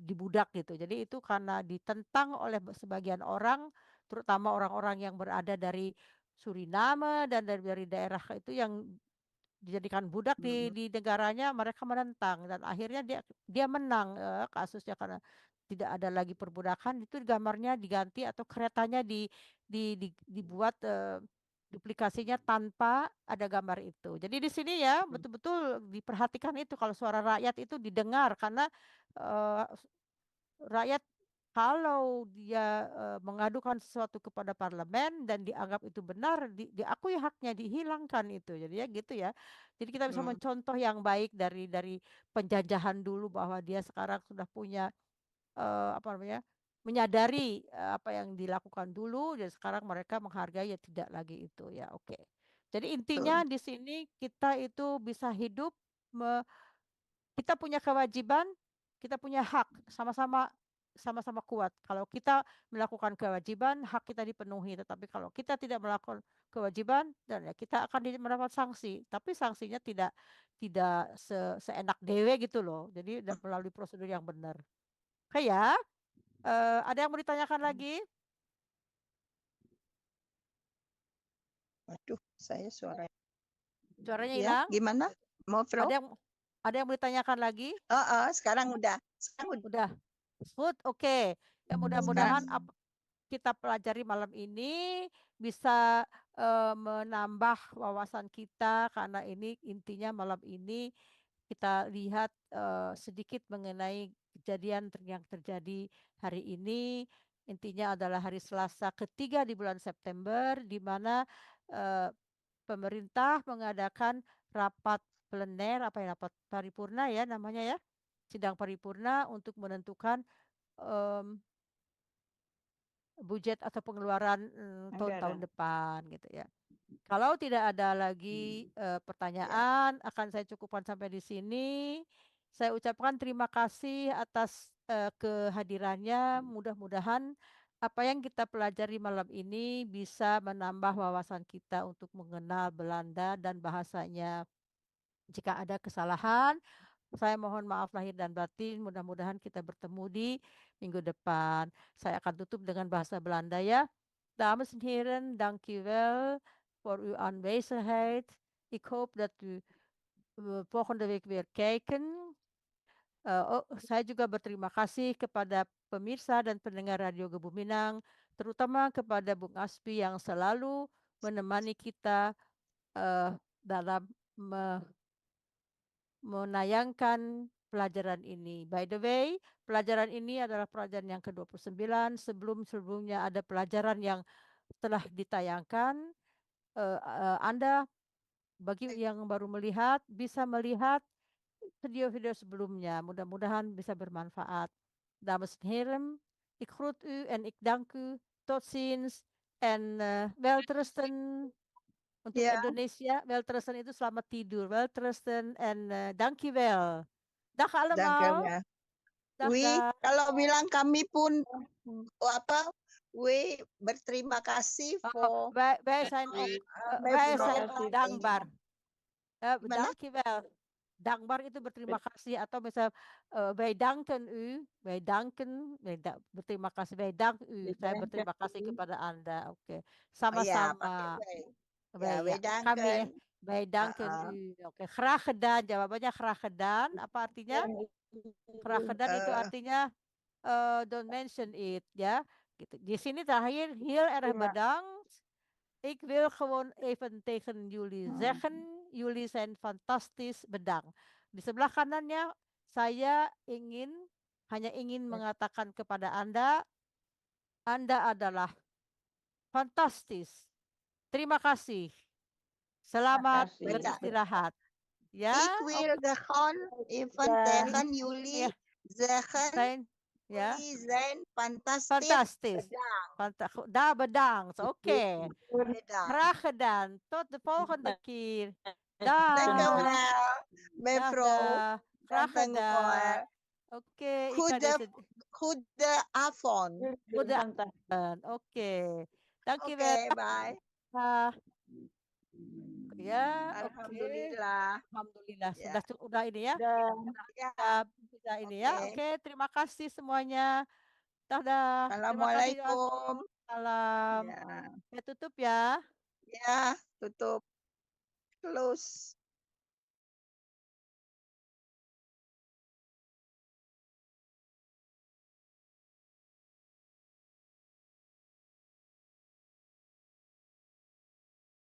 dibudak gitu. Jadi itu karena ditentang oleh sebagian orang, terutama orang-orang yang berada dari Suriname dan dari daerah itu yang dijadikan budak di negaranya, mereka menentang dan akhirnya dia menang kasusnya karena tidak ada lagi perbudakan. Itu gambarnya diganti atau keretanya dibuat duplikasinya tanpa ada gambar itu. Jadi di sini ya betul-betul diperhatikan itu kalau suara rakyat itu didengar karena eh, rakyat kalau dia mengadukan sesuatu kepada parlemen dan dianggap itu benar, diakui haknya, dihilangkan itu. Jadi ya gitu ya. Jadi kita bisa mencontoh yang baik dari penjajahan dulu bahwa dia sekarang sudah punya apa namanya menyadari apa yang dilakukan dulu dan sekarang mereka menghargai ya tidak lagi itu ya oke. Jadi intinya di sini kita itu bisa hidup kita punya kewajiban, kita punya hak, sama-sama kuat. Kalau kita melakukan kewajiban, hak kita dipenuhi. Tetapi kalau kita tidak melakukan kewajiban, dan ya kita akan mendapat sanksi. Tapi sanksinya tidak seenak dewe gitu loh. Jadi melalui prosedur yang benar. Oke ya. Ada yang mau ditanyakan lagi? Waduh, saya Suaranya ya, hilang? gimana? Mau Pro? Ada yang mau ditanyakan lagi? Sekarang udah. Udah. Good, oke. Ya mudah-mudahan kita pelajari malam ini bisa menambah wawasan kita karena ini intinya malam ini kita lihat sedikit mengenai kejadian yang terjadi hari ini. Intinya adalah hari Selasa ketiga di bulan September di mana pemerintah mengadakan rapat plener rapat paripurna ya namanya ya. Sidang paripurna untuk menentukan budget atau pengeluaran tahun-tahun depan gitu ya. Kalau tidak ada lagi pertanyaan, akan saya cukupkan sampai di sini. Saya ucapkan terima kasih atas kehadirannya. Mudah-mudahan apa yang kita pelajari malam ini bisa menambah wawasan kita untuk mengenal Belanda dan bahasanya. Jika ada kesalahan, saya mohon maaf lahir dan batin. Mudah-mudahan kita bertemu di minggu depan. Saya akan tutup dengan bahasa Belanda ya. Dames en heren, dank u wel voor uw aanwezigheid. Ik hoop dat u volgende week weer kijken. Saya juga berterima kasih kepada pemirsa dan pendengar Radio Gebuminang, terutama kepada Bung Aspi yang selalu menemani kita dalam menayangkan pelajaran ini. By the way, pelajaran ini adalah pelajaran yang ke-29. Sebelum-sebelumnya ada pelajaran yang telah ditayangkan. Anda bagi yang baru melihat bisa melihat video-video sebelumnya. Mudah-mudahan bisa bermanfaat. Dames en heren, ik groet u en ik dank u. Tot ziens en welterusten. Untuk Indonesia, welterusten itu selamat tidur. Welterusten en dankjewel. Dag allemaal. We, Dadah. kalau bilang kami pun apa? We berterima kasih Oh, for wij zijn ook, wij zijn Mevrouw dankbaar. Gimana? Dankjewel. Dankbaar itu berterima kasih atau misal wij danken u, berterima kasih, wij dank u, saya berterima kasih kepada Anda. Oke, Oh ya, pakai sama-sama. we. Ya, Wij, we ya, kami ya, danken. wij danken Uh-uh. u. Oke, graag gedaan. Jawabannya graag gedaan. Apa artinya? Graag gedaan itu Uh, artinya don't mention it, ya. Gitu. Di sini terakhir, heel erg bedankt. Ik wil gewoon even tegen jullie zeggen, jullie zijn fantastisch, bedankt. Di sebelah kanannya, saya hanya ingin mengatakan kepada Anda adalah fantastis. Terima kasih. Selamat kasih. beristirahat. Ya, Ik wil gewoon even tegen ja, jullie zeggen, zijn, ya, jullie zijn fantastisch. fantastisch. Daar bedankt. Oké. Bedankt. Graag gedaan. Tot de volgende keer. Dank u Dag. wel, mevrouw. Dag. Graag Dank u wel. gedaan. Oke, ik ga deze. Goedenavond. Goedenavond. Oke. Dankjewel. Oke, bye. Dag. Ya, oke. Alhamdulillah. Alhamdulillah. Ya. Sudah ini ya. Ya. Sudah ini ya. Oke. Oke, terima kasih semuanya. Dadah. Terima kasih. Assalamualaikum. Salam. Ya. Saya tutup ya. Ya, tutup. Close.